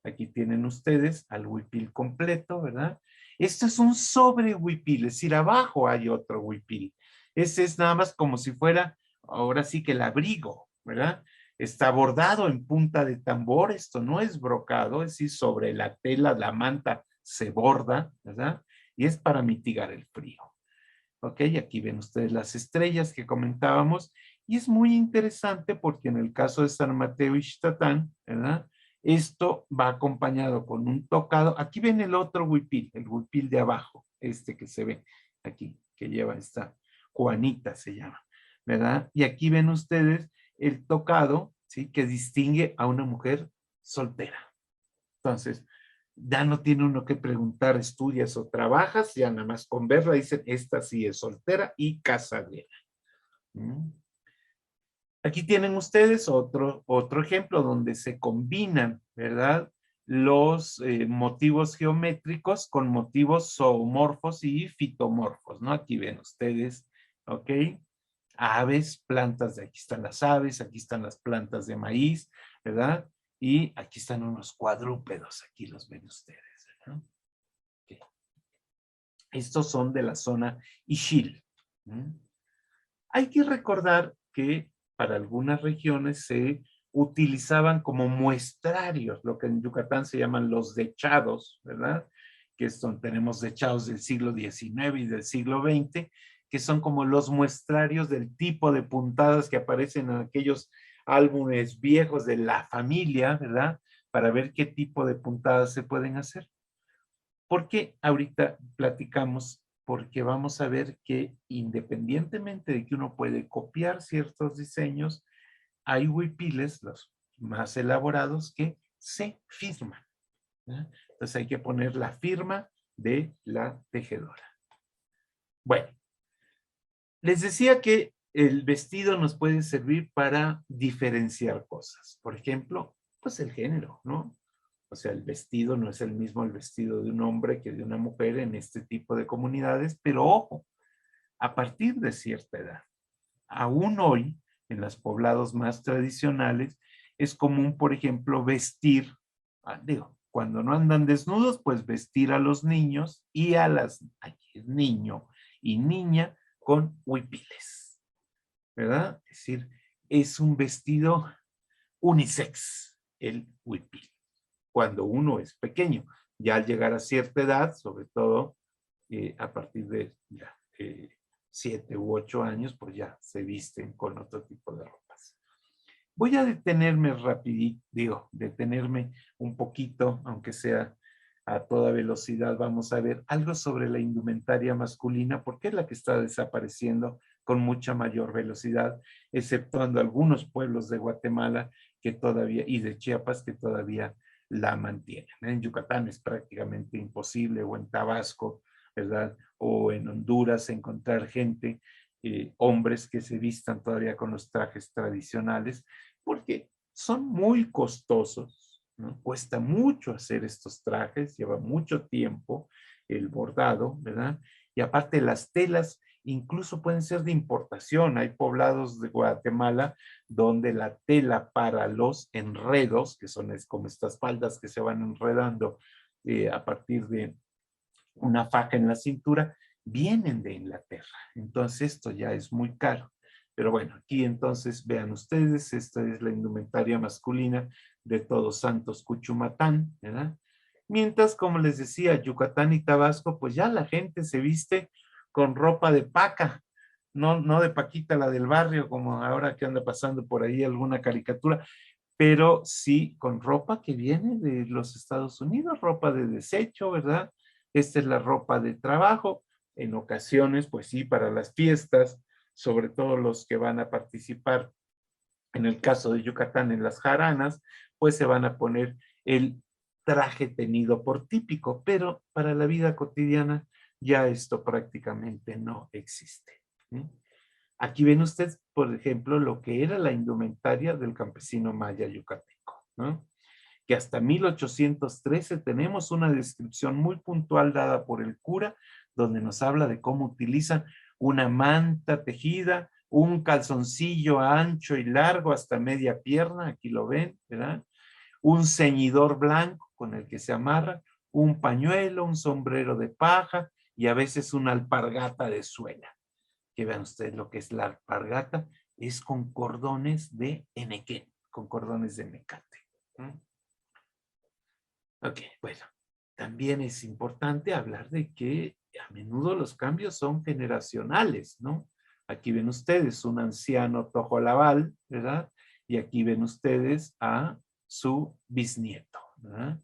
Aquí tienen ustedes al huipil completo, ¿verdad? Esto es un sobre huipil, es decir, abajo hay otro huipil. Ese es nada más como si fuera, ahora sí que el abrigo, ¿verdad? Está bordado en punta de tambor, esto no es brocado, es decir, sobre la tela, la manta se borda, ¿verdad? Y es para mitigar el frío. Ok, aquí ven ustedes las estrellas que comentábamos, y es muy interesante porque en el caso de San Mateo Ixtatán, ¿verdad? Esto va acompañado con un tocado. Aquí ven el otro huipil, el huipil de abajo, este que se ve aquí, que lleva esta Juanita se llama, ¿verdad? Y aquí ven ustedes el tocado, ¿sí? Que distingue a una mujer soltera. Entonces, ya no tiene uno que preguntar, estudias o trabajas, ya nada más con verla dicen, esta sí es soltera y casadera. ¿Mm? Aquí tienen ustedes otro ejemplo donde se combinan, ¿verdad? Los motivos geométricos con motivos zoomorfos y fitomorfos, ¿no? Aquí ven ustedes, ¿ok? Aves, plantas, de aquí están las aves, aquí están las plantas de maíz, ¿verdad? Y aquí están unos cuadrúpedos, aquí los ven ustedes, ¿verdad? Okay. Estos son de la zona Ixil. Hay que recordar que para algunas regiones se utilizaban como muestrarios, lo que en Yucatán se llaman los dechados, ¿verdad? Que son, tenemos dechados del siglo XIX y del siglo XX, que son como los muestrarios del tipo de puntadas que aparecen en aquellos álbumes viejos de la familia, ¿verdad? Para ver qué tipo de puntadas se pueden hacer. Porque ahorita platicamos, porque vamos a ver que independientemente de que uno puede copiar ciertos diseños, hay huipiles, los más elaborados, que se firman, ¿verdad? Entonces hay que poner la firma de la tejedora. Bueno, les decía que el vestido nos puede servir para diferenciar cosas. Por ejemplo, pues el género, ¿no? O sea, el vestido no es el mismo el vestido de un hombre que de una mujer en este tipo de comunidades, pero ojo, a partir de cierta edad, aún hoy, en los poblados más tradicionales, es común, por ejemplo, vestir, cuando no andan desnudos, pues vestir a los niños y a las, aquí es niño y niña, con huipiles, ¿verdad? Es decir, es un vestido unisex, el huipil, cuando uno es pequeño. Ya al llegar a cierta edad, sobre todo a partir de ya, 7 u 8 años, pues ya se visten con otro tipo de ropas. Voy a detenerme rapidito, detenerme un poquito, aunque sea a toda velocidad. Vamos a ver algo sobre la indumentaria masculina, porque es la que está desapareciendo con mucha mayor velocidad, exceptuando algunos pueblos de Guatemala que todavía, y de Chiapas, que todavía la mantienen. En Yucatán es prácticamente imposible, o en Tabasco, ¿verdad? O en Honduras encontrar gente, hombres que se vistan todavía con los trajes tradicionales, porque son muy costosos, ¿no? Cuesta mucho hacer estos trajes, lleva mucho tiempo el bordado, ¿verdad? Y aparte las telas incluso pueden ser de importación. Hay poblados de Guatemala donde la tela para los enredos, que son como estas faldas que se van enredando a partir de una faja en la cintura, vienen de Inglaterra. Entonces esto ya es muy caro. Pero bueno, aquí entonces vean ustedes, esta es la indumentaria masculina de Todos Santos Cuchumatán, ¿verdad? Mientras, como les decía, Yucatán y Tabasco, pues ya la gente se viste con ropa de paca, no de Paquita, la del barrio, como ahora que anda pasando por ahí alguna caricatura, pero sí con ropa que viene de los Estados Unidos, ropa de desecho, ¿verdad? Esta es la ropa de trabajo, en ocasiones, pues sí, para las fiestas, sobre todo los que van a participar, en el caso de Yucatán, en las jaranas, pues se van a poner el traje tenido por típico, pero para la vida cotidiana ya esto prácticamente no existe. ¿Sí? Aquí ven ustedes, por ejemplo, lo que era la indumentaria del campesino maya yucateco, ¿no? Que hasta 1813 tenemos una descripción muy puntual dada por el cura, donde nos habla de cómo utilizan una manta tejida, un calzoncillo ancho y largo hasta media pierna, aquí lo ven, ¿verdad? Un ceñidor blanco con el que se amarra, un pañuelo, un sombrero de paja y a veces una alpargata de suela. Que vean ustedes lo que es la alpargata, es con cordones de enequén, con cordones de mecate. Ok, bueno, también es importante hablar de que a menudo los cambios son generacionales, ¿no? Aquí ven ustedes un anciano tojolabal, ¿verdad? Y aquí ven ustedes a su bisnieto, ¿verdad?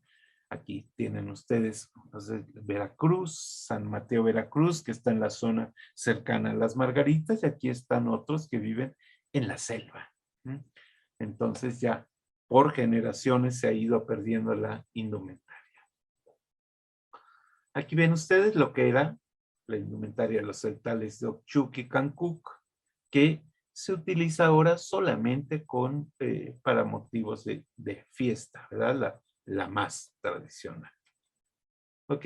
Aquí tienen ustedes entonces, Veracruz, San Mateo, Veracruz, que está en la zona cercana a las Margaritas, y aquí están otros que viven en la selva. Entonces ya por generaciones se ha ido perdiendo la indumentaria. Aquí ven ustedes lo que era la indumentaria de los celtales de Ochuc y Cancuc, que se utiliza ahora solamente para motivos de fiesta, ¿verdad? La más tradicional. ¿Ok?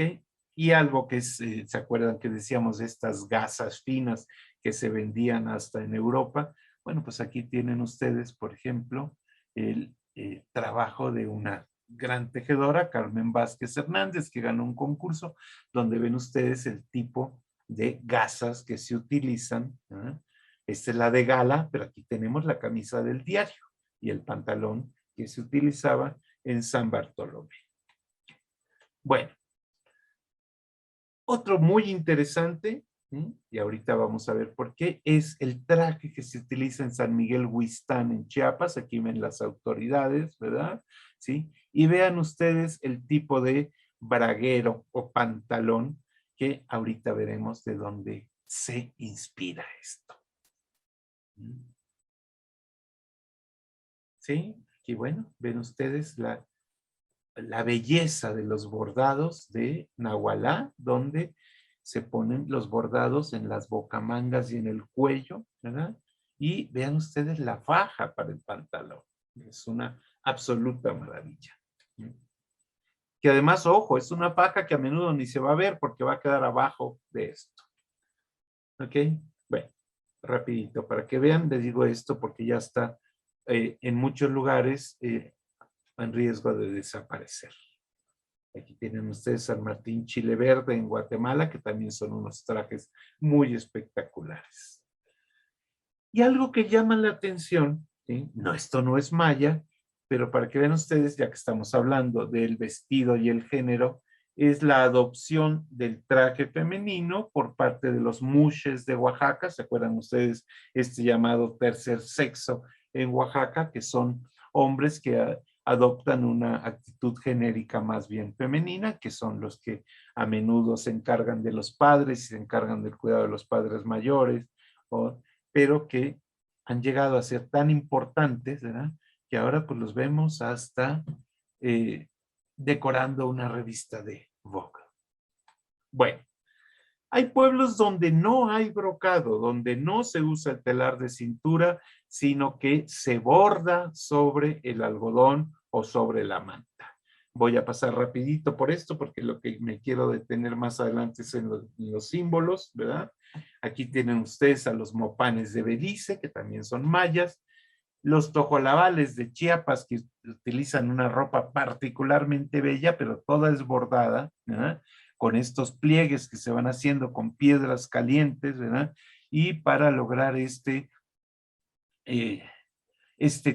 Y algo que ¿se acuerdan que decíamos de estas gasas finas que se vendían hasta en Europa? Bueno, pues aquí tienen ustedes, por ejemplo, el trabajo de una gran tejedora, Carmen Vázquez Hernández, que ganó un concurso donde ven ustedes el tipo de gasas que se utilizan. Esta es la de gala, pero aquí tenemos la camisa del diario y el pantalón que se utilizaba en San Bartolomé. Bueno, otro muy interesante, ¿sí? Y ahorita vamos a ver por qué, es el traje que se utiliza en San Miguel Huistán, en Chiapas. Aquí ven las autoridades, ¿verdad? ¿Sí? Y vean ustedes el tipo de braguero o pantalón que ahorita veremos de dónde se inspira esto. ¿Sí? Aquí, bueno, ven ustedes la belleza de los bordados de Nahualá, donde se ponen los bordados en las bocamangas y en el cuello, ¿verdad? Y vean ustedes la faja para el pantalón. Es una absoluta maravilla. Que además, ojo, es una faja que a menudo ni se va a ver porque va a quedar abajo de esto. ¿Ok? Bueno, rapidito, para que vean, les digo esto porque ya está en muchos lugares en riesgo de desaparecer. Aquí tienen ustedes San Martín Chile Verde en Guatemala, que también son unos trajes muy espectaculares. Y algo que llama la atención, ¿sí? No, esto no es maya, pero para que vean ustedes, ya que estamos hablando del vestido y el género, es la adopción del traje femenino por parte de los muxes de Oaxaca. ¿Se acuerdan ustedes este llamado tercer sexo en Oaxaca? Que son hombres que adoptan una actitud genérica más bien femenina, que son los que a menudo se encargan de los padres y se encargan del cuidado de los padres mayores, pero que han llegado a ser tan importantes, ¿verdad? Que ahora pues los vemos hasta decorando una revista de Vogue. Bueno, hay pueblos donde no hay brocado, donde no se usa el telar de cintura, sino que se borda sobre el algodón o sobre la manta. Voy a pasar rapidito por esto porque lo que me quiero detener más adelante es en los símbolos, ¿verdad? Aquí tienen ustedes a los mopanes de Belice, que también son mayas, los tojolabales de Chiapas, que utilizan una ropa particularmente bella, pero toda es bordada, ¿verdad? Con estos pliegues que se van haciendo con piedras calientes, ¿verdad? Y para lograr este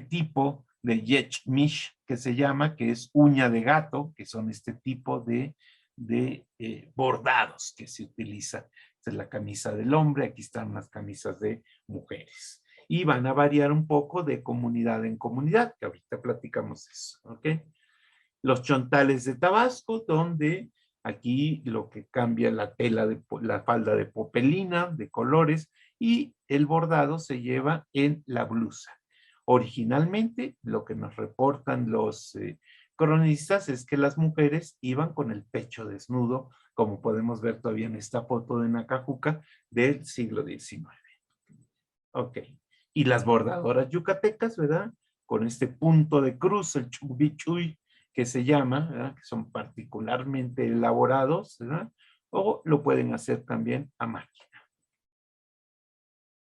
tipo de yechmish que se llama, que es uña de gato, que son este tipo de bordados que se utiliza. Esta es la camisa del hombre, aquí están las camisas de mujeres. Y van a variar un poco de comunidad en comunidad, que ahorita platicamos eso, ¿ok? Los chontales de Tabasco, donde aquí lo que cambia la tela, la falda de popelina, de colores, y el bordado se lleva en la blusa. Originalmente, lo que nos reportan los cronistas es que las mujeres iban con el pecho desnudo, como podemos ver todavía en esta foto de Nacajuca del siglo XIX. Ok. Y las bordadoras yucatecas, ¿verdad? Con este punto de cruz, el chubichuy, que se llama, ¿verdad? Que son particularmente elaborados, ¿verdad? O lo pueden hacer también a máquina.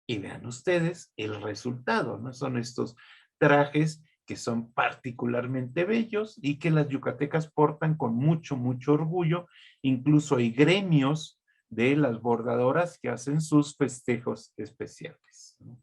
Y vean ustedes el resultado, ¿no? Son estos trajes que son particularmente bellos y que las yucatecas portan con mucho, mucho orgullo. Incluso hay gremios de las bordadoras que hacen sus festejos especiales, ¿no?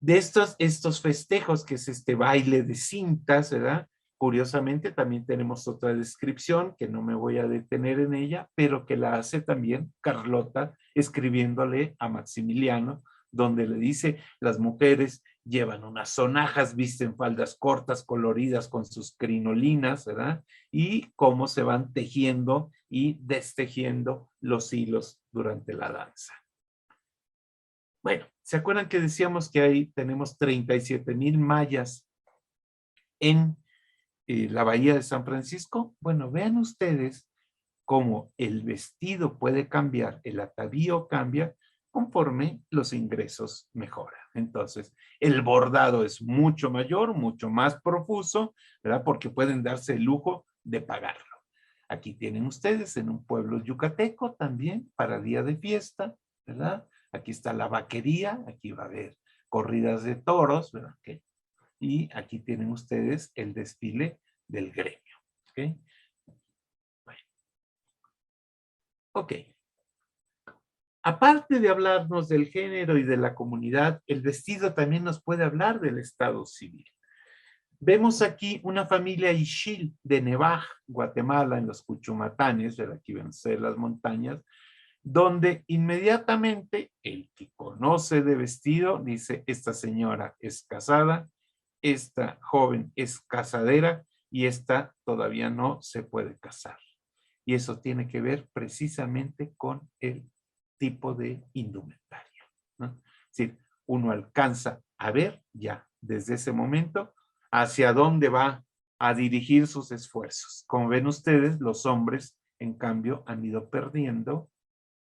De estos festejos, que es este baile de cintas, ¿verdad? Curiosamente, también tenemos otra descripción, que no me voy a detener en ella, pero que la hace también Carlota, escribiéndole a Maximiliano, donde le dice, las mujeres llevan unas sonajas, visten faldas cortas, coloridas con sus crinolinas, ¿verdad? Y cómo se van tejiendo y destejiendo los hilos durante la danza. Bueno, ¿se acuerdan que decíamos que ahí tenemos 37,000 mayas en la bahía de San Francisco? Bueno, vean ustedes cómo el vestido puede cambiar, el atavío cambia conforme los ingresos mejoran. Entonces, el bordado es mucho mayor, mucho más profuso, ¿verdad? Porque pueden darse el lujo de pagarlo. Aquí tienen ustedes en un pueblo yucateco también para día de fiesta, ¿verdad? Aquí está la vaquería, aquí va a haber corridas de toros, ¿verdad? Okay. Y aquí tienen ustedes el desfile del gremio. ¿Ok? Bueno. Ok. Aparte de hablarnos del género y de la comunidad, el vestido también nos puede hablar del estado civil. Vemos aquí una familia Ixil de Nevaj, Guatemala, en los Cuchumatanes, de aquí ven ustedes las montañas, donde inmediatamente el que conoce de vestido dice, esta señora es casada, esta joven es casadera y esta todavía no se puede casar. Y eso tiene que ver precisamente con el tipo de indumentaria, ¿no? Es decir, uno alcanza a ver ya desde ese momento hacia dónde va a dirigir sus esfuerzos. Como ven ustedes, los hombres, en cambio, han ido perdiendo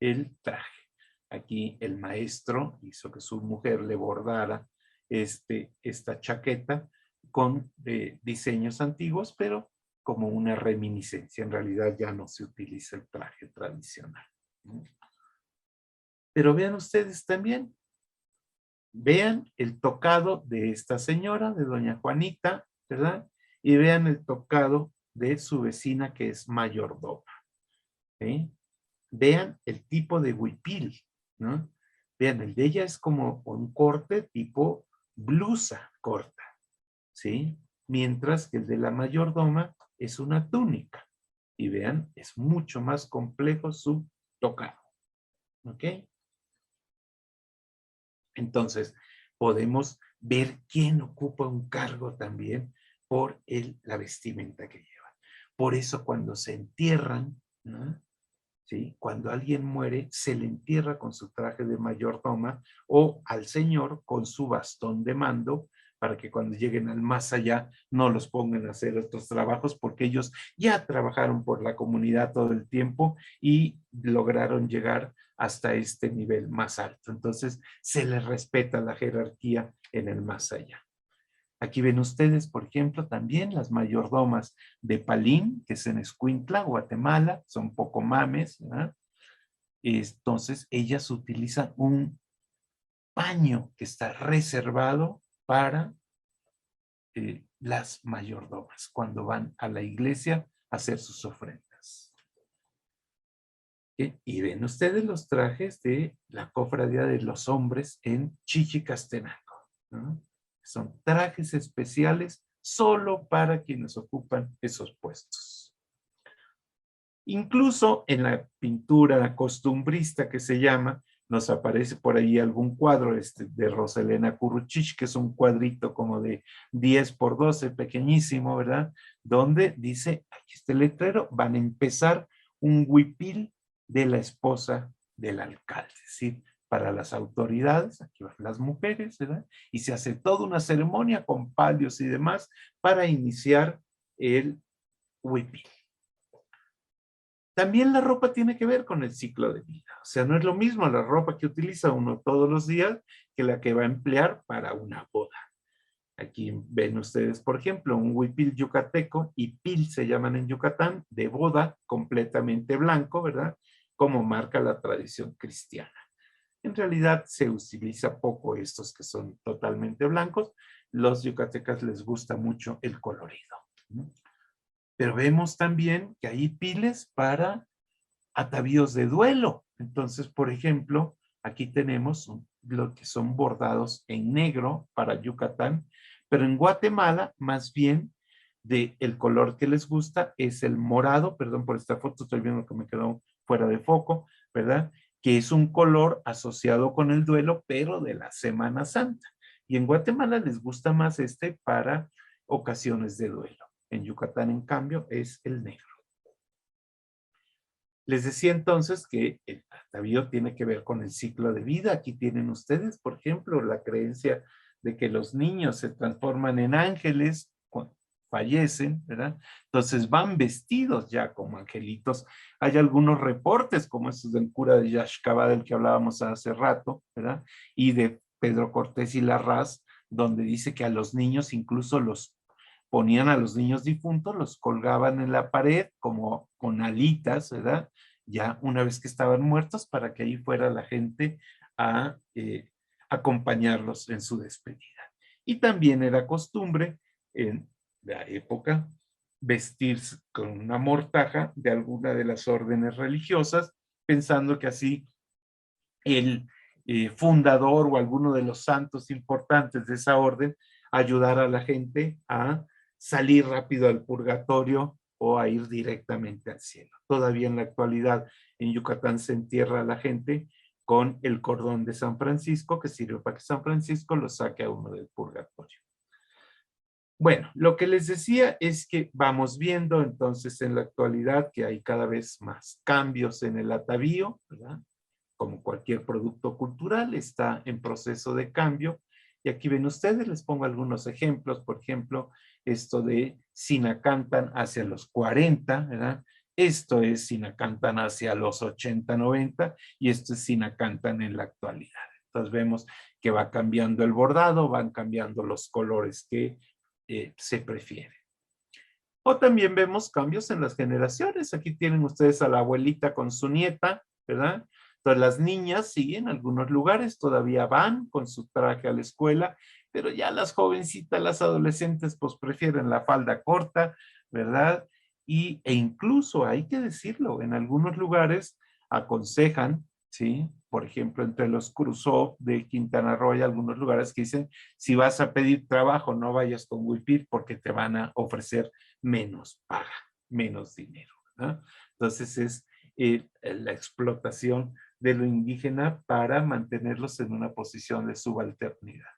el traje. Aquí el maestro hizo que su mujer le bordara esta chaqueta con diseños antiguos, pero como una reminiscencia. En realidad ya no se utiliza el traje tradicional. Pero vean ustedes también, vean el tocado de esta señora, de doña Juanita, ¿verdad? Y vean el tocado de su vecina, que es mayordoma. ¿Sí? Vean el tipo de huipil, ¿no? Vean, el de ella es como un corte tipo blusa corta, ¿sí? Mientras que el de la mayordoma es una túnica. Y vean, es mucho más complejo su tocado. ¿Ok? Entonces, podemos ver quién ocupa un cargo también por la vestimenta que lleva. Por eso cuando se entierran, ¿no? ¿Sí? Cuando alguien muere, se le entierra con su traje de mayordoma o al señor con su bastón de mando para que cuando lleguen al más allá no los pongan a hacer otros trabajos porque ellos ya trabajaron por la comunidad todo el tiempo y lograron llegar hasta este nivel más alto. Entonces, se les respeta la jerarquía en el más allá. Aquí ven ustedes, por ejemplo, también las mayordomas de Palín, que es en Escuintla, Guatemala, son poco mames, ¿verdad? Entonces, ellas utilizan un paño que está reservado para las mayordomas cuando van a la iglesia a hacer sus ofrendas. Y ven ustedes los trajes de la cofradía de los hombres en Chichicastenango, ¿no? Son trajes especiales solo para quienes ocupan esos puestos. Incluso en la pintura costumbrista que se llama, nos aparece por ahí algún cuadro de Roselena Curuchich, que es un cuadrito como de 10 por 12, pequeñísimo, ¿verdad? Donde dice, aquí está el letrero, van a empezar un huipil de la esposa del alcalde, es decir, para las autoridades, aquí van las mujeres, ¿verdad? Y se hace toda una ceremonia con palios y demás para iniciar el huipil. También la ropa tiene que ver con el ciclo de vida. O sea, no es lo mismo la ropa que utiliza uno todos los días que la que va a emplear para una boda. Aquí ven ustedes, por ejemplo, un huipil yucateco, y pil se llaman en Yucatán, de boda, completamente blanco, ¿verdad? Como marca la tradición cristiana. En realidad se utiliza poco estos que son totalmente blancos. Los yucatecas les gusta mucho el colorido, ¿no? Pero vemos también que hay piles para atavíos de duelo. Entonces, por ejemplo, aquí tenemos lo que son bordados en negro para Yucatán, pero en Guatemala, más bien, el color que les gusta es el morado. Perdón por esta foto, estoy viendo que me quedó fuera de foco, ¿verdad? Que es un color asociado con el duelo, pero de la Semana Santa. Y en Guatemala les gusta más para ocasiones de duelo. En Yucatán, en cambio, es el negro. Les decía entonces que el atavío tiene que ver con el ciclo de vida. Aquí tienen ustedes, por ejemplo, la creencia de que los niños se transforman en ángeles cuando fallecen, ¿verdad? Entonces van vestidos ya como angelitos. Hay algunos reportes, como estos del cura de Yaxcabá, del que hablábamos hace rato, ¿verdad? Y de Pedro Cortés y Larraz, donde dice que a los niños incluso los ponían, a los niños difuntos, los colgaban en la pared como con alitas, ¿verdad? Ya una vez que estaban muertos, para que ahí fuera la gente a acompañarlos en su despedida. Y también era costumbre en la época vestirse con una mortaja de alguna de las órdenes religiosas, pensando que así el fundador o alguno de los santos importantes de esa orden ayudara a la gente a salir rápido al purgatorio o a ir directamente al cielo. Todavía en la actualidad en Yucatán se entierra a la gente con el cordón de San Francisco, que sirve para que San Francisco lo saque a uno del purgatorio. Bueno, lo que les decía es que vamos viendo entonces en la actualidad que hay cada vez más cambios en el atavío, ¿verdad? Como cualquier producto cultural, está en proceso de cambio. Y aquí ven ustedes, les pongo algunos ejemplos. Por ejemplo, esto de Sinacantan hacia los 40, ¿verdad? Esto es Sinacantan hacia los 80, 90, y esto es Sinacantan en la actualidad. Entonces vemos que va cambiando el bordado, van cambiando los colores que se prefieren. O también vemos cambios en las generaciones. Aquí tienen ustedes a la abuelita con su nieta, ¿verdad? Entonces las niñas, sí, en algunos lugares todavía van con su traje a la escuela, pero ya las jovencitas, las adolescentes, pues prefieren la falda corta, ¿verdad? E incluso, hay que decirlo, en algunos lugares aconsejan, ¿sí? Por ejemplo, entre los Crusoe de Quintana Roo hay algunos lugares que dicen, si vas a pedir trabajo, no vayas con huipil porque te van a ofrecer menos paga, menos dinero, ¿no? Entonces es la explotación de lo indígena para mantenerlos en una posición de subalternidad.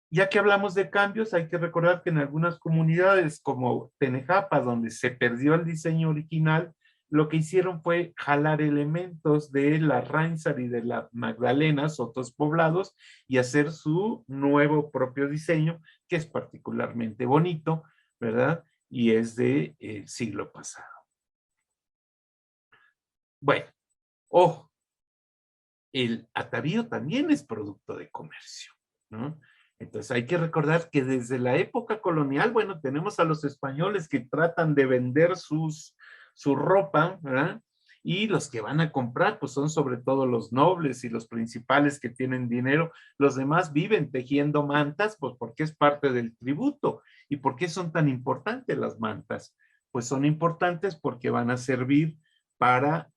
Ya que hablamos de cambios, hay que recordar que en algunas comunidades como Tenejapa, donde se perdió el diseño original, lo que hicieron fue jalar elementos de la Ráinzar y de la Magdalenas, otros poblados, y hacer su nuevo propio diseño, que es particularmente bonito, ¿verdad? Y es del siglo pasado. Bueno, ojo, el atavío también es producto de comercio, ¿no? Entonces hay que recordar que desde la época colonial, bueno, tenemos a los españoles que tratan de vender su ropa, ¿verdad? Y los que van a comprar, pues son sobre todo los nobles y los principales que tienen dinero. Los demás viven tejiendo mantas, pues porque es parte del tributo. ¿Y por qué son tan importantes las mantas? Pues son importantes porque van a servir para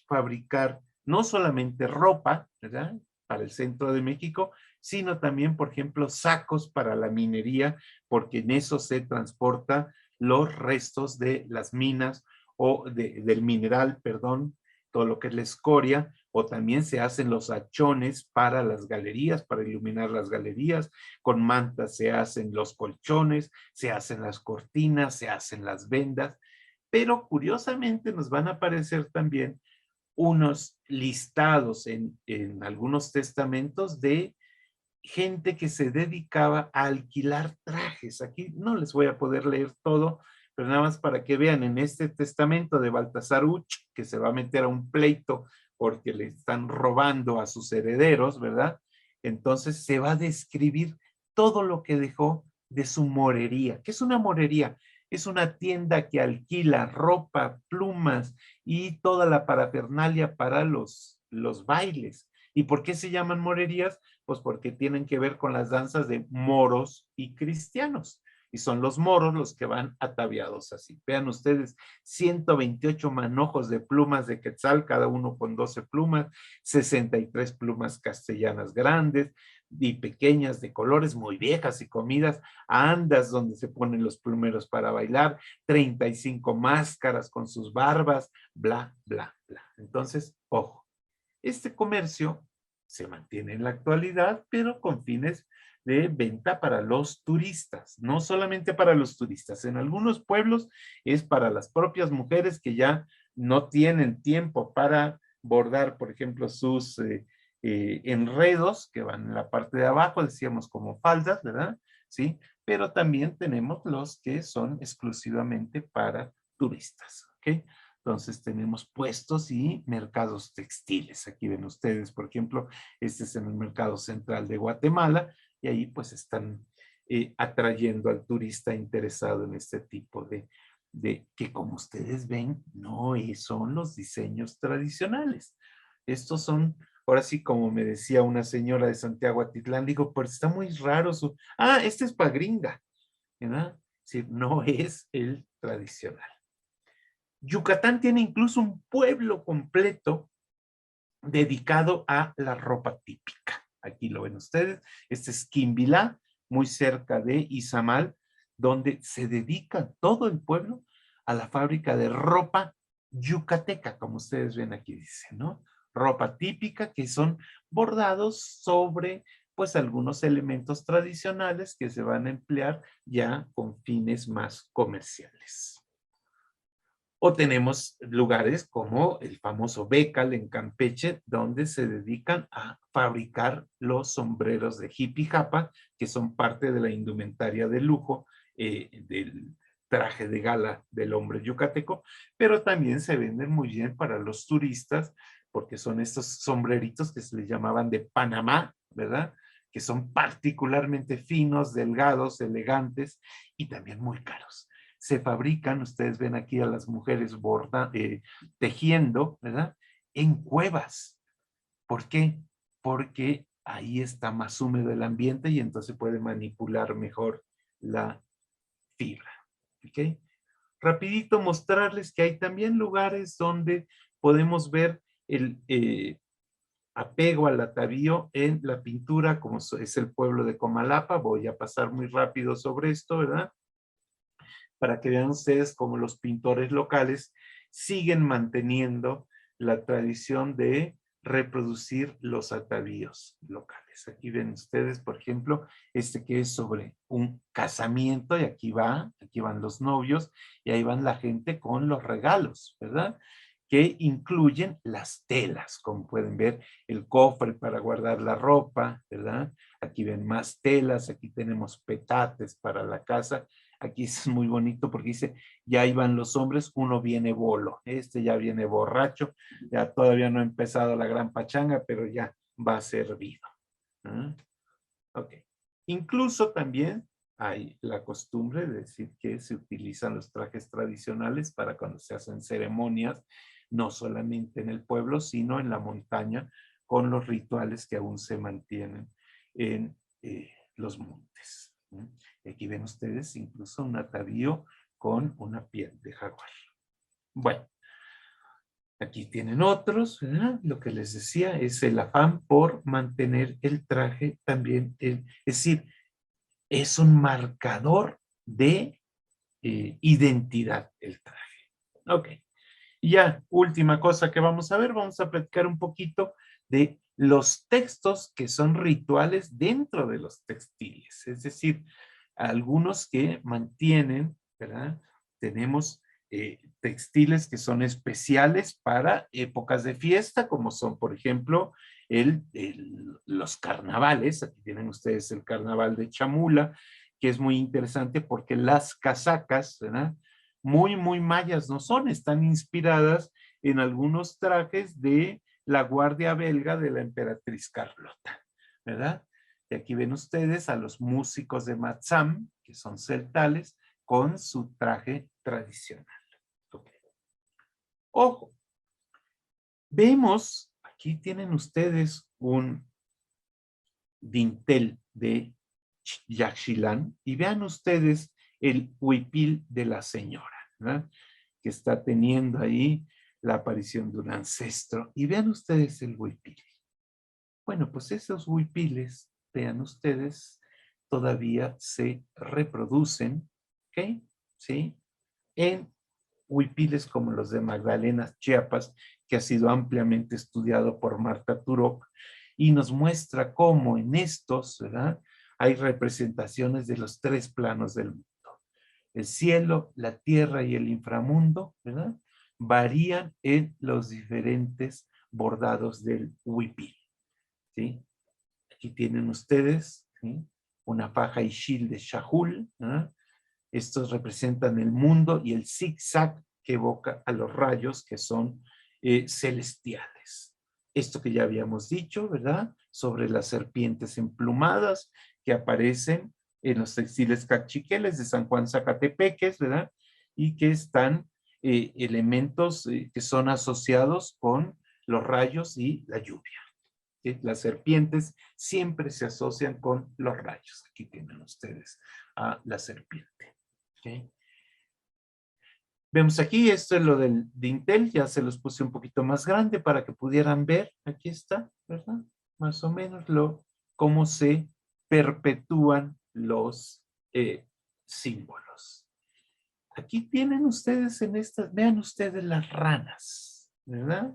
fabricar no solamente ropa, ¿verdad? Para el centro de México, sino también, por ejemplo, sacos para la minería, porque en eso se transporta los restos de las minas o del mineral, perdón, todo lo que es la escoria, o también se hacen los hachones para las galerías, para iluminar las galerías, con mantas se hacen los colchones, se hacen las cortinas, se hacen las vendas, pero curiosamente nos van a aparecer también unos listados en algunos testamentos de gente que se dedicaba a alquilar trajes. Aquí no les voy a poder leer todo, pero nada más para que vean en este testamento de Baltasar Uch, que se va a meter a un pleito porque le están robando a sus herederos, ¿verdad? Entonces se va a describir todo lo que dejó de su morería. ¿Qué es una morería? Es una tienda que alquila ropa, plumas y toda la parafernalia para los bailes. ¿Y por qué se llaman morerías? Pues porque tienen que ver con las danzas de moros y cristianos. Y son los moros los que van ataviados así. Vean ustedes, 128 manojos de plumas de quetzal, cada uno con 12 plumas, 63 plumas castellanas grandes y pequeñas de colores muy viejas y comidas, andas donde se ponen los plumeros para bailar, 35 máscaras con sus barbas, bla, bla, bla. Entonces, ojo, este comercio se mantiene en la actualidad, pero con fines de venta para los turistas, no solamente para los turistas. En algunos pueblos es para las propias mujeres que ya no tienen tiempo para bordar, por ejemplo, sus enredos que van en la parte de abajo, decíamos como faldas, ¿verdad? Sí, pero también tenemos los que son exclusivamente para turistas, ¿ok? Entonces tenemos puestos y mercados textiles. Aquí ven ustedes, por ejemplo, este es en el mercado central de Guatemala y ahí pues están atrayendo al turista interesado en este tipo de que como ustedes ven, no son los diseños tradicionales. Estos son, ahora sí, como me decía una señora de Santiago Atitlán, digo, pero está muy raro su, este es para gringa, ¿verdad? Es decir, no es el tradicional. Yucatán tiene incluso un pueblo completo dedicado a la ropa típica. Aquí lo ven ustedes. Este es Quimbilá, muy cerca de Izamal, donde se dedica todo el pueblo a la fábrica de ropa yucateca, como ustedes ven aquí dice, ¿no? Ropa típica que son bordados sobre pues algunos elementos tradicionales que se van a emplear ya con fines más comerciales. O tenemos lugares como el famoso Becal en Campeche, donde se dedican a fabricar los sombreros de Jipi Japa, que son parte de la indumentaria de lujo del traje de gala del hombre yucateco, pero también se venden muy bien para los turistas, porque son estos sombreritos que se les llamaban de Panamá, ¿verdad? Que son particularmente finos, delgados, elegantes y también muy caros. Se fabrican, ustedes ven aquí a las mujeres tejiendo, ¿verdad? En cuevas. ¿Por qué? Porque ahí está más húmedo el ambiente y entonces puede manipular mejor la fibra. ¿Ok? Rapidito mostrarles que hay también lugares donde podemos ver el apego al atavío en la pintura, como es el pueblo de Comalapa. Voy a pasar muy rápido sobre esto, ¿verdad? Para que vean ustedes cómo los pintores locales siguen manteniendo la tradición de reproducir los atavíos locales. Aquí ven ustedes, por ejemplo, este que es sobre un casamiento y aquí van los novios y ahí van la gente con los regalos, ¿verdad? Que incluyen las telas, como pueden ver, el cofre para guardar la ropa, ¿verdad? Aquí ven más telas, aquí tenemos petates para la casa. Aquí es muy bonito porque dice, ya iban los hombres, uno viene bolo, este ya viene borracho, ya todavía no ha empezado la gran pachanga, pero ya va servido. ¿Ah? Ok. Incluso también hay la costumbre de decir que se utilizan los trajes tradicionales para cuando se hacen ceremonias, no solamente en el pueblo, sino en la montaña, con los rituales que aún se mantienen en los montes. Aquí ven ustedes incluso un atavío con una piel de jaguar. Bueno, aquí tienen otros, ¿verdad? Lo que les decía es el afán por mantener el traje también, es decir, es un marcador de identidad el traje. Ok. Y ya, última cosa que vamos a ver, vamos a platicar un poquito de los textos que son rituales dentro de los textiles. Es decir, algunos que mantienen, ¿verdad? Tenemos textiles que son especiales para épocas de fiesta, como son, por ejemplo, los carnavales. Aquí tienen ustedes el carnaval de Chamula, que es muy interesante porque las casacas, ¿verdad? Muy, muy mayas no son, están inspiradas en algunos trajes de la guardia belga de la emperatriz Carlota, ¿verdad? Y aquí ven ustedes a los músicos de Matzam, que son celtales, con su traje tradicional. Okay. Ojo, vemos, aquí tienen ustedes un dintel de Yaxchilán y vean ustedes el huipil de la señora, ¿verdad? Que está teniendo ahí la aparición de un ancestro. Y vean ustedes el huipil. Bueno, pues esos huipiles, vean ustedes, todavía se reproducen, ¿ok? ¿Sí? En huipiles como los de Magdalena, Chiapas, que ha sido ampliamente estudiado por Marta Turok, y nos muestra cómo en estos, ¿verdad? Hay representaciones de los tres planos del mundo. El cielo, la tierra y el inframundo, ¿verdad? Varían en los diferentes bordados del huipil, ¿sí? Aquí tienen ustedes, ¿sí? Una faja Ixil de Shahul, ¿verdad? Estos representan el mundo y el zigzag que evoca a los rayos que son celestiales. Esto que ya habíamos dicho, ¿verdad? Sobre las serpientes emplumadas que aparecen en los textiles cachiqueles de San Juan Zacatepeques, ¿verdad? Y que están elementos que son asociados con los rayos y la lluvia. ¿Sí? Las serpientes siempre se asocian con los rayos. Aquí tienen ustedes a la serpiente. ¿Okay? Vemos aquí, esto es lo del dintel, ya se los puse un poquito más grande para que pudieran ver, aquí está, ¿verdad? Más o menos cómo se perpetúan los símbolos. Aquí tienen ustedes en estas, vean ustedes las ranas, ¿verdad?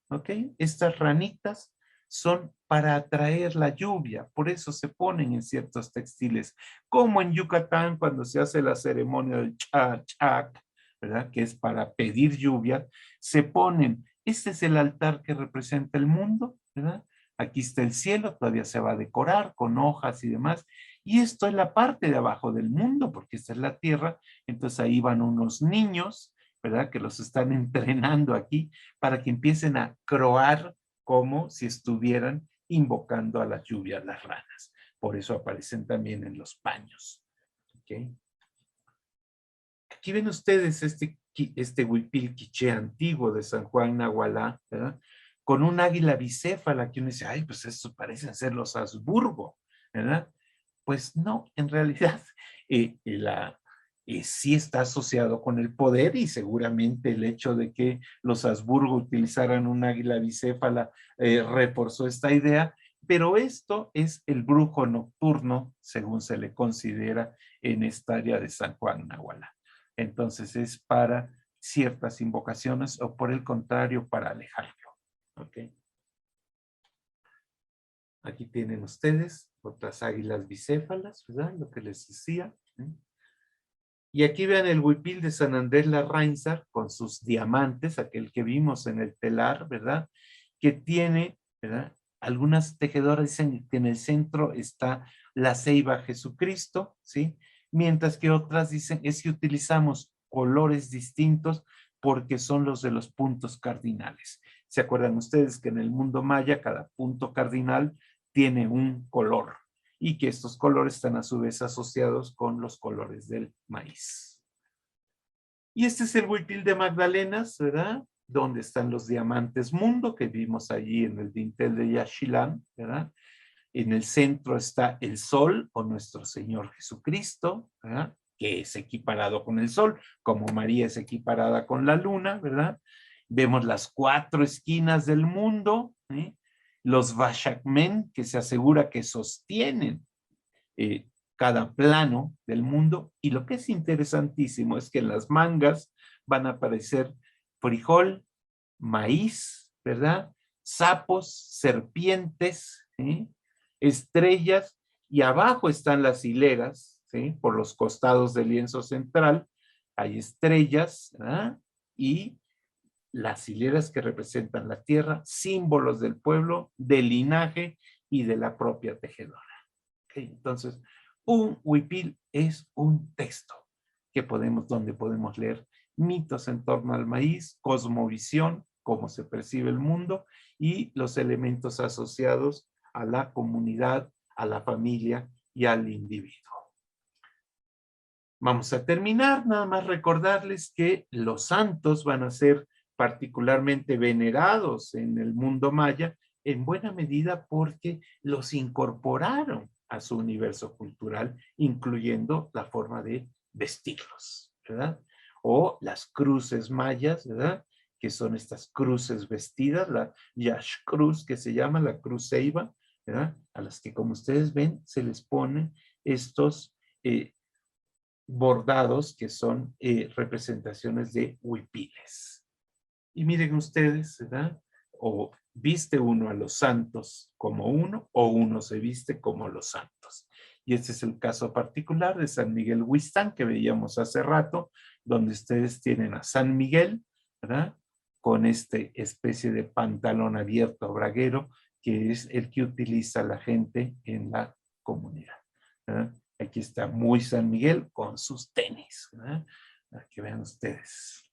¿Ok? Estas ranitas son para atraer la lluvia, por eso se ponen en ciertos textiles, como en Yucatán cuando se hace la ceremonia del chachac, ¿verdad? Que es para pedir lluvia, se ponen, este es el altar que representa el mundo, ¿verdad? Aquí está el cielo, todavía se va a decorar con hojas y demás, y esto es la parte de abajo del mundo, porque esta es la tierra, entonces ahí van unos niños, ¿verdad? Que los están entrenando aquí para que empiecen a croar como si estuvieran invocando a la lluvia, las ranas. Por eso aparecen también en los paños. ¿Okay? Aquí ven ustedes este huipil quiché antiguo de San Juan Nahualá, ¿verdad? Con un águila bicéfala que uno dice, ay, pues estos parecen ser los Habsburgo, ¿verdad? Pues no, en realidad sí está asociado con el poder y seguramente el hecho de que los Habsburgo utilizaran un águila bicéfala reforzó esta idea, pero esto es el brujo nocturno, según se le considera en esta área de San Juan Nahualá. Entonces es para ciertas invocaciones o por el contrario para alejarlo. ¿Ok? Aquí tienen ustedes otras águilas bicéfalas, ¿verdad? Lo que les decía. Y aquí vean el huipil de San Andrés Larrainzar con sus diamantes, aquel que vimos en el telar, ¿verdad? Que tiene, ¿verdad? Algunas tejedoras dicen que en el centro está la ceiba Jesucristo, ¿sí? Mientras que otras dicen es que utilizamos colores distintos porque son los de los puntos cardinales. ¿Se acuerdan ustedes que en el mundo maya cada punto cardinal tiene un color? y que estos colores están a su vez asociados con los colores del maíz. Y este es el huipil de Magdalenas, ¿verdad? Donde están los diamantes mundo que vimos allí en el dintel de Yaxchilán, ¿verdad? En el centro está el sol o nuestro Señor Jesucristo, ¿verdad? Que es equiparado con el sol, como María es equiparada con la luna, ¿verdad? Vemos las 4 esquinas del mundo, ¿eh? Los Vashakmen, que se asegura que sostienen cada plano del mundo. Y lo que es interesantísimo es que en las mangas van a aparecer frijol, maíz, ¿verdad? Sapos, serpientes, ¿sí? Estrellas, y abajo están las hileras, ¿sí? Por los costados del lienzo central hay estrellas, ¿verdad? Y las hileras que representan la tierra, símbolos del pueblo, del linaje y de la propia tejedora. ¿Okay? Entonces, un huipil es un texto donde podemos leer mitos en torno al maíz, cosmovisión, cómo se percibe el mundo y los elementos asociados a la comunidad, a la familia y al individuo. Vamos a terminar, nada más recordarles que los santos van a ser particularmente venerados en el mundo maya en buena medida porque los incorporaron a su universo cultural, incluyendo la forma de vestirlos, ¿verdad? O las cruces mayas, ¿verdad? Que son estas cruces vestidas, la Yash Cruz, que se llama la Cruz Ceiba, ¿verdad? A las que, como ustedes ven, se les ponen estos bordados que son representaciones de huipiles. Y miren ustedes, ¿verdad? O viste uno a los santos como uno, o uno se viste como los santos. Y este es el caso particular de San Miguel Huistán, que veíamos hace rato, donde ustedes tienen a San Miguel, ¿verdad? Con este especie de pantalón abierto braguero, que es el que utiliza la gente en la comunidad, ¿verdad? Aquí está muy San Miguel con sus tenis, ¿verdad? Para que vean ustedes.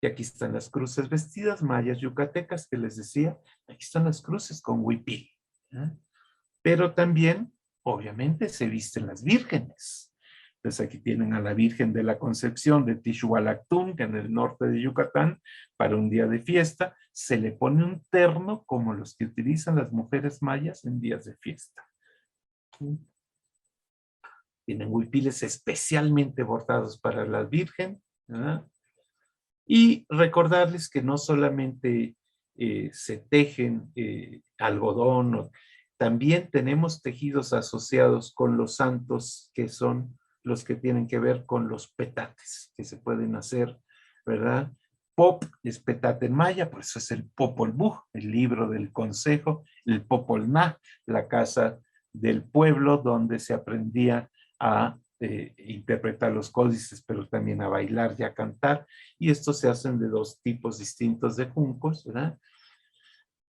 Y aquí están las cruces vestidas, mayas yucatecas, que les decía. Aquí están las cruces con huipil, ¿eh? Pero también, obviamente, se visten las vírgenes. Entonces aquí tienen a la Virgen de la Concepción de Tixhualactún, que en el norte de Yucatán, para un día de fiesta, se le pone un terno como los que utilizan las mujeres mayas en días de fiesta. Tienen huipiles especialmente bordados para la Virgen, ¿verdad? Y recordarles que no solamente se tejen algodón, también tenemos tejidos asociados con los santos, que son los que tienen que ver con los petates, que se pueden hacer, ¿verdad? Pop es petate en maya, por eso es el Popol Vuh, el libro del consejo, el Popol Nah, la casa del pueblo donde se aprendía a interpretar los códices, pero también a bailar y a cantar, y estos se hacen de 2 tipos distintos de juncos, ¿verdad?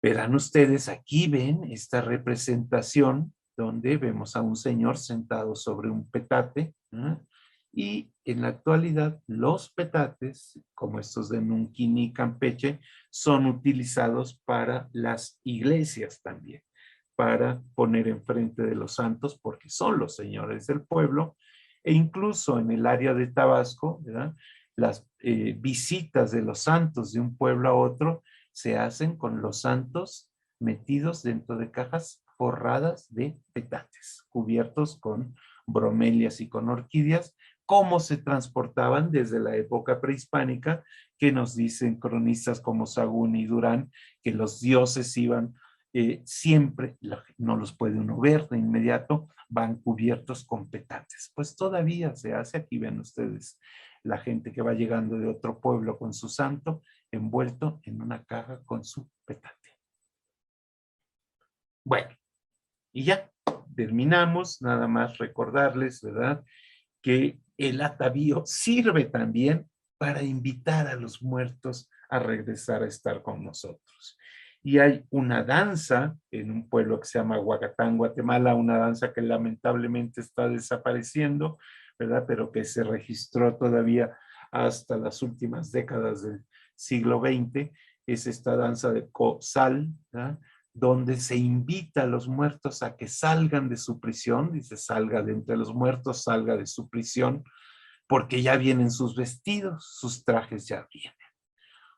Verán ustedes, aquí ven esta representación donde vemos a un señor sentado sobre un petate, ¿verdad? Y en la actualidad los petates, como estos de Nunquini y Campeche, son utilizados para las iglesias también, para poner enfrente de los santos, porque son los señores del pueblo, e incluso en el área de Tabasco, ¿verdad? Las visitas de los santos de un pueblo a otro se hacen con los santos metidos dentro de cajas forradas de petates, cubiertos con bromelias y con orquídeas, como se transportaban desde la época prehispánica, que nos dicen cronistas como Sagún y Durán, que los dioses iban siempre, no los puede uno ver de inmediato, van cubiertos con petates. Pues todavía se hace, aquí ven ustedes la gente que va llegando de otro pueblo con su santo, envuelto en una caja con su petate. Bueno, y ya terminamos, nada más recordarles, ¿verdad?, que el atavío sirve también para invitar a los muertos a regresar a estar con nosotros. Y hay una danza en un pueblo que se llama Huacatán, Guatemala, una danza que lamentablemente está desapareciendo, ¿verdad? Pero que se registró todavía hasta las últimas décadas del siglo XX. Es esta danza de Cosal, ¿verdad?, donde se invita a los muertos a que salgan de su prisión, dice salga de entre los muertos, salga de su prisión, porque ya vienen sus vestidos, sus trajes ya vienen.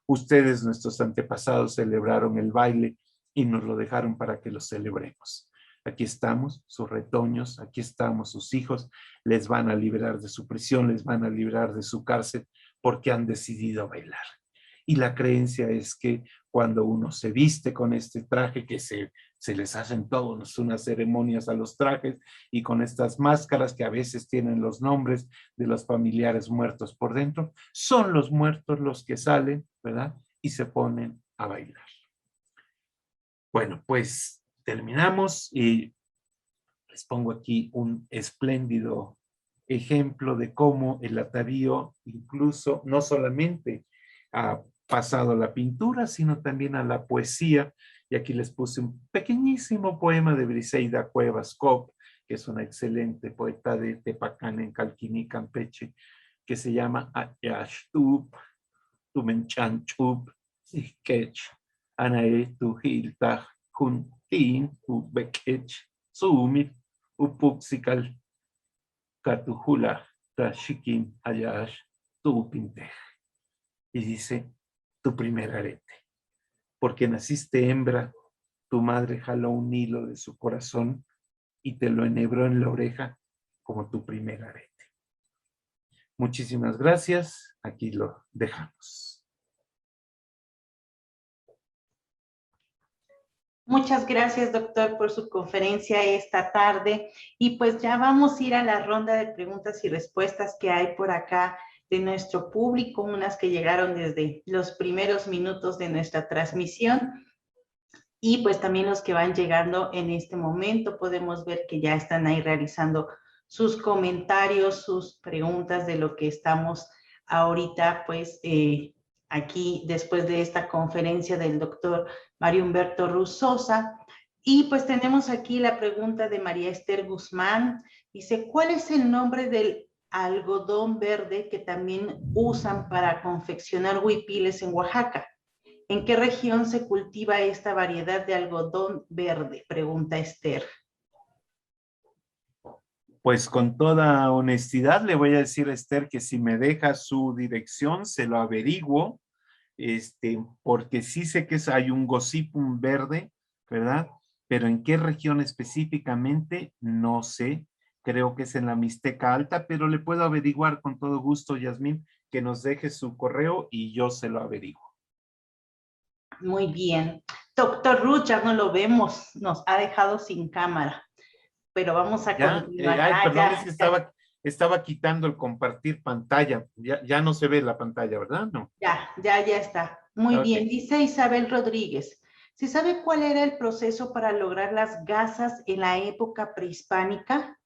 Ustedes, nuestros antepasados, celebraron el baile y nos lo dejaron para que lo celebremos. Aquí estamos, sus retoños, aquí estamos, sus hijos, les van a liberar de su prisión, les van a liberar de su cárcel, porque han decidido bailar. Y la creencia es que cuando uno se viste con este traje, que se les hacen todas unas ceremonias a los trajes, y con estas máscaras que a veces tienen los nombres de los familiares muertos por dentro, son los muertos los que salen, ¿verdad? Y se ponen a bailar. Bueno, pues terminamos y les pongo aquí un espléndido ejemplo de cómo el atavío incluso no solamente ha pasado a la pintura, sino también a la poesía. Y aquí les puse un pequeñísimo poema de Briseida Cuevas Copp, que es una excelente poeta de Tepacán en Calquiní, Campeche, que se llama Ayashtup, Tumenchanchup, Sikech, Anae Tuhiltah, Juntin, Ubekech, Sumit, Upuxikal, Katujula, Tashikin, Ayash, Tupintej. Y dice, tu primer arete. Porque naciste hembra, tu madre jaló un hilo de su corazón y te lo enhebró en la oreja como tu primer arete. Muchísimas gracias. Aquí lo dejamos. Muchas gracias, doctor, por su conferencia esta tarde. Y pues ya vamos a ir a la ronda de preguntas y respuestas que hay por acá de nuestro público, unas que llegaron desde los primeros minutos de nuestra transmisión. Y pues también los que van llegando en este momento, podemos ver que ya están ahí realizando sus comentarios, sus preguntas de lo que estamos ahorita, pues aquí después de esta conferencia del doctor Mario Humberto Ruzosa. Y pues tenemos aquí la pregunta de María Esther Guzmán. Dice, ¿cuál es el nombre del algodón verde que también usan para confeccionar huipiles en Oaxaca? ¿En qué región se cultiva esta variedad de algodón verde? Pregunta Esther. Pues con toda honestidad le voy a decir a Esther que si me deja su dirección, se lo averiguo, porque sí sé que hay un gosipum verde, ¿verdad? Pero en qué región específicamente, no sé. Creo que es en la Mixteca Alta, pero le puedo averiguar con todo gusto, Yasmín, que nos deje su correo y yo se lo averiguo. Muy bien. Doctor Ruth, ya no lo vemos, nos ha dejado sin cámara, pero vamos a continuar. Perdón, es que estaba quitando el compartir pantalla. Ya no se ve la pantalla, ¿verdad? No. Ya está. Muy bien, dice Isabel Rodríguez. ¿Se sabe cuál era el proceso para lograr las gasas en la época prehispánica?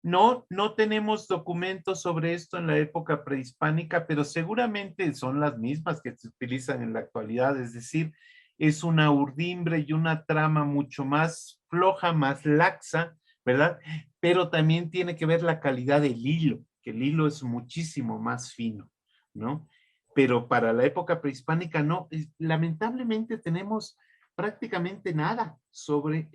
No tenemos documentos sobre esto en la época prehispánica, pero seguramente son las mismas que se utilizan en la actualidad, es decir, es una urdimbre y una trama mucho más floja, más laxa, ¿verdad? Pero también tiene que ver la calidad del hilo, que el hilo es muchísimo más fino, ¿no? Pero para la época prehispánica no, lamentablemente tenemos prácticamente nada sobre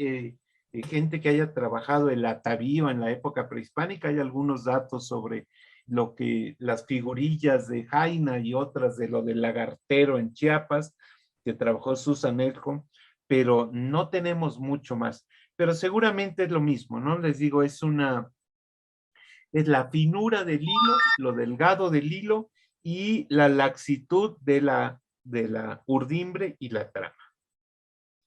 gente que haya trabajado el atavío en la época prehispánica. Hay algunos datos sobre lo que las figurillas de Jaina y otras de lo del lagartero en Chiapas, que trabajó Susan Elcom, pero no tenemos mucho más. Pero seguramente es lo mismo, ¿no? Les digo, es la finura del hilo, lo delgado del hilo y la laxitud de la urdimbre y la trama.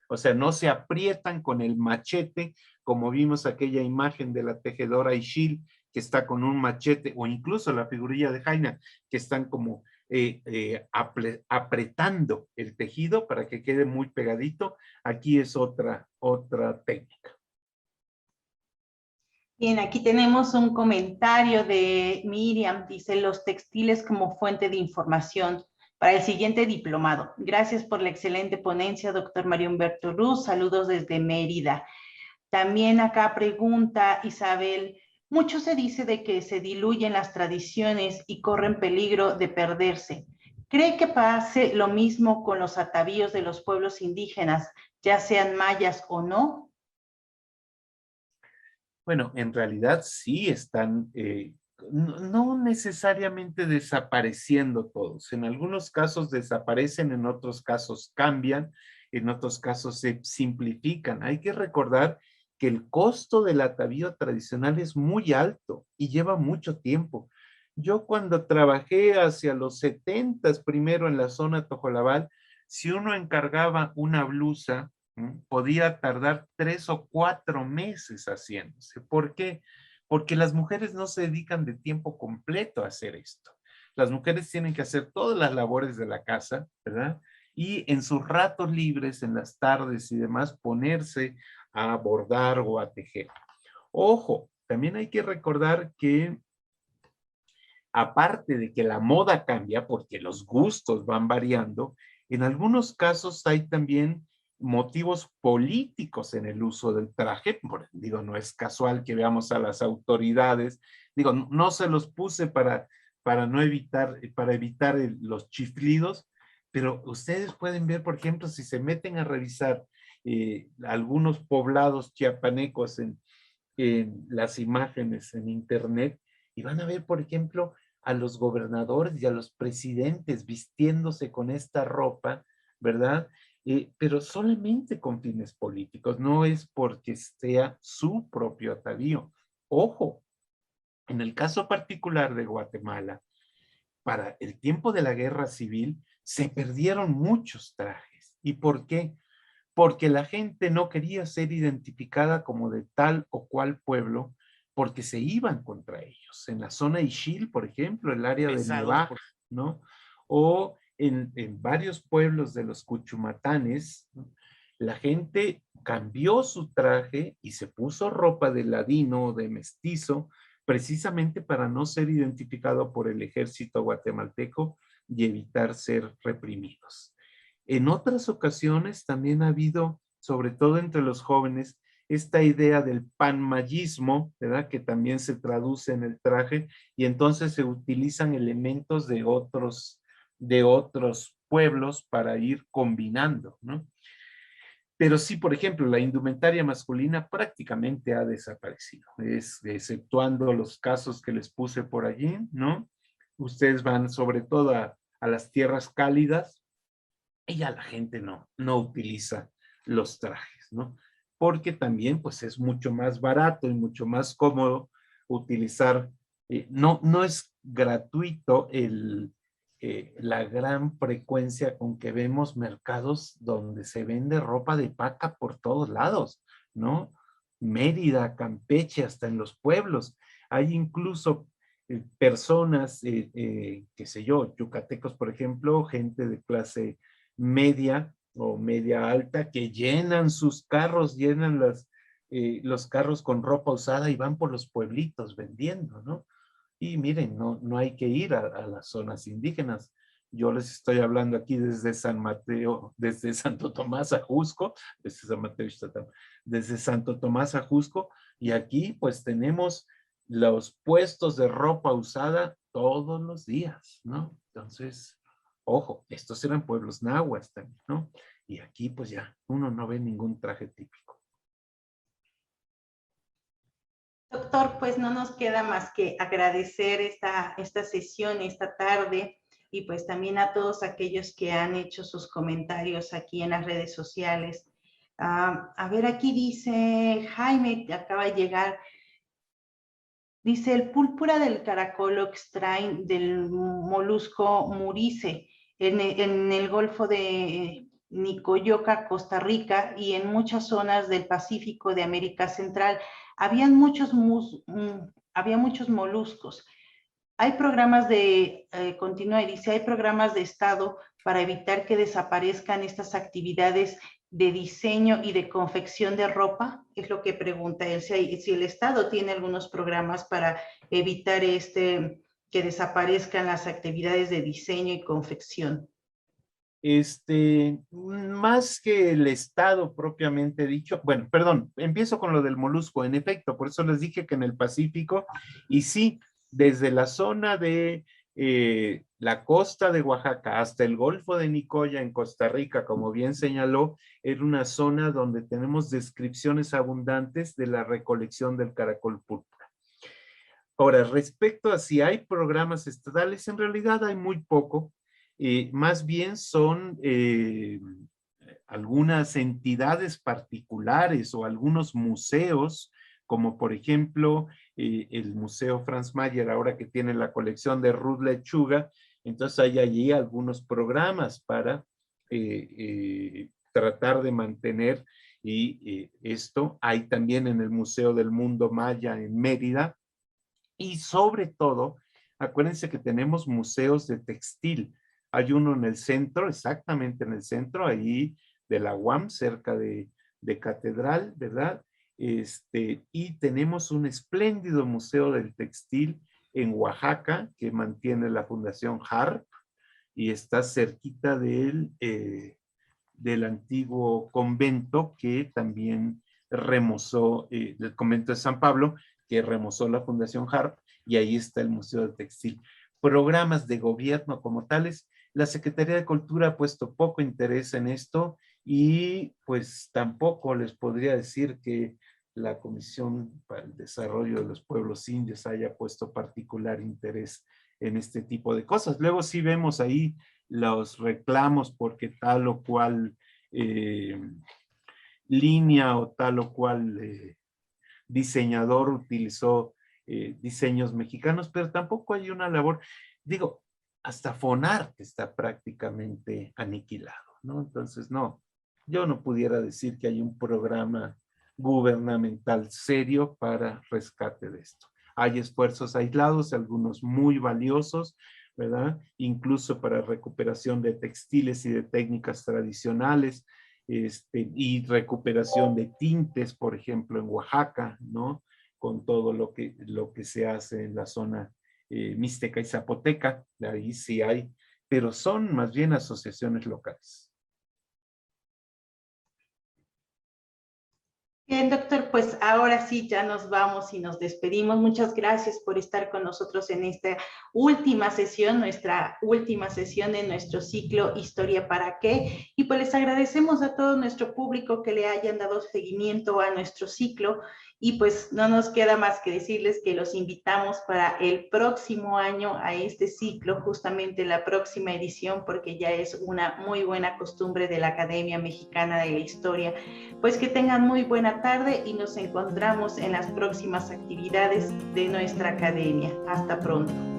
O sea, no se aprietan con el machete, como vimos aquella imagen de la tejedora Ixil, que está con un machete, o incluso la figurilla de Jaina, que están como apretando el tejido para que quede muy pegadito. Aquí es otra técnica. Bien, aquí tenemos un comentario de Miriam, dice los textiles como fuente de información para el siguiente diplomado. Gracias por la excelente ponencia, doctor Mario Humberto Ruz. Saludos desde Mérida. También acá pregunta Isabel, mucho se dice de que se diluyen las tradiciones y corren peligro de perderse. ¿Cree que pase lo mismo con los atavíos de los pueblos indígenas, ya sean mayas o no? Bueno, en realidad sí están, no necesariamente desapareciendo todos. En algunos casos desaparecen, en otros casos cambian, en otros casos se simplifican. Hay que recordar que el costo del atavío tradicional es muy alto y lleva mucho tiempo. Yo cuando trabajé hacia los 70 primero en la zona Tojolabal, si uno encargaba una blusa, podía tardar 3 o 4 meses haciéndose. ¿Por qué? Porque las mujeres no se dedican de tiempo completo a hacer esto. Las mujeres tienen que hacer todas las labores de la casa, ¿verdad? Y en sus ratos libres, en las tardes y demás, ponerse a bordar o a tejer. Ojo, también hay que recordar que aparte de que la moda cambia porque los gustos van variando, en algunos casos hay también motivos políticos en el uso del traje. Digo, no es casual que veamos a las autoridades, digo, no se los puse para no evitar, para evitar los chiflidos, pero ustedes pueden ver, por ejemplo, si se meten a revisar algunos poblados chiapanecos en las imágenes en internet, y van a ver, por ejemplo, a los gobernadores y a los presidentes vistiéndose con esta ropa, ¿verdad? Pero solamente con fines políticos, no es porque sea su propio atavío. Ojo, en el caso particular de Guatemala, para el tiempo de la guerra civil, se perdieron muchos trajes. ¿Y por qué? Porque la gente no quería ser identificada como de tal o cual pueblo, porque se iban contra ellos. En la zona Ixil, por ejemplo, el área de Nevaj, ¿no? O en varios pueblos de los Cuchumatanes, ¿no? La gente cambió su traje y se puso ropa de ladino o de mestizo, precisamente para no ser identificado por el ejército guatemalteco y evitar ser reprimidos. En otras ocasiones también ha habido, sobre todo entre los jóvenes, esta idea del panmayismo, ¿verdad? Que también se traduce en el traje y entonces se utilizan elementos de otros pueblos para ir combinando, ¿no? Pero sí, por ejemplo, la indumentaria masculina prácticamente ha desaparecido, exceptuando los casos que les puse por allí, ¿no? Ustedes van sobre todo a las tierras cálidas, y ya la gente no utiliza los trajes, ¿no? Porque también pues es mucho más barato y mucho más cómodo utilizar, no es gratuito la gran frecuencia con que vemos mercados donde se vende ropa de paca por todos lados, ¿no? Mérida, Campeche, hasta en los pueblos. Hay incluso personas, qué sé yo, yucatecos, por ejemplo, gente de clase media o media alta que llenan sus carros, llenan los carros con ropa usada y van por los pueblitos vendiendo, ¿no? Y miren, no hay que ir a las zonas indígenas. Yo les estoy hablando aquí desde San Mateo, desde Santo Tomás a Jusco, desde San Mateo, desde Santo Tomás a Jusco, y aquí pues tenemos los puestos de ropa usada todos los días, ¿no? Entonces, ojo, estos eran pueblos nahuas también, ¿no? Y aquí pues ya uno no ve ningún traje típico. Doctor, pues no nos queda más que agradecer esta sesión, esta tarde, y pues también a todos aquellos que han hecho sus comentarios aquí en las redes sociales. A ver, aquí dice Jaime, que acaba de llegar, dice, el púrpura del caracol lo extraen del molusco murice en el Golfo de Nicoyoca, Costa Rica, y en muchas zonas del Pacífico de América Central. Había muchos moluscos. Hay programas continúa y dice, hay programas de Estado para evitar que desaparezcan estas actividades de diseño y de confección de ropa, es lo que pregunta él, si el Estado tiene algunos programas para evitar que desaparezcan las actividades de diseño y confección. Más que el Estado propiamente dicho, bueno, perdón, empiezo con lo del molusco, en efecto, por eso les dije que en el Pacífico, y sí, desde la zona de La costa de Oaxaca hasta el Golfo de Nicoya en Costa Rica, como bien señaló, era una zona donde tenemos descripciones abundantes de la recolección del caracol púrpura. Ahora, respecto a si hay programas estatales, en realidad hay muy poco. Más bien son algunas entidades particulares o algunos museos, como por ejemplo el Museo Franz Mayer, ahora que tiene la colección de Ruth Lechuga. Entonces hay allí algunos programas para tratar de mantener esto. Hay también en el Museo del Mundo Maya en Mérida. Y sobre todo, acuérdense que tenemos museos de textil. Hay uno en el centro, exactamente en el centro, ahí de la UAM, cerca de Catedral, ¿verdad? Y tenemos un espléndido museo del textil en Oaxaca que mantiene la Fundación HARP y está cerquita del antiguo convento que también remozó, del convento de San Pablo, que remozó la Fundación HARP, y ahí está el Museo del Textil. Programas de gobierno como tales, la Secretaría de Cultura ha puesto poco interés en esto y pues tampoco les podría decir que la Comisión para el Desarrollo de los Pueblos Indios haya puesto particular interés en este tipo de cosas. Luego sí vemos ahí los reclamos porque tal o cual línea o tal o cual diseñador utilizó diseños mexicanos, pero tampoco hay una labor, digo, hasta FONART está prácticamente aniquilado, ¿no? Entonces, no, yo no pudiera decir que hay un programa gubernamental serio para rescate de esto. Hay esfuerzos aislados, algunos muy valiosos, ¿verdad? Incluso para recuperación de textiles y de técnicas tradicionales, y recuperación de tintes, por ejemplo, en Oaxaca, ¿no? Con todo lo que se hace en la zona mixteca y zapoteca, de ahí sí hay, pero son más bien asociaciones locales. Bien, doctor, pues ahora sí ya nos vamos y nos despedimos. Muchas gracias por estar con nosotros en esta última sesión, nuestra última sesión de nuestro ciclo Historia para qué. Y pues les agradecemos a todo nuestro público que le hayan dado seguimiento a nuestro ciclo. Y pues no nos queda más que decirles que los invitamos para el próximo año a este ciclo, justamente la próxima edición, porque ya es una muy buena costumbre de la Academia Mexicana de la Historia. Pues que tengan muy buena tarde y nos encontramos en las próximas actividades de nuestra academia. Hasta pronto.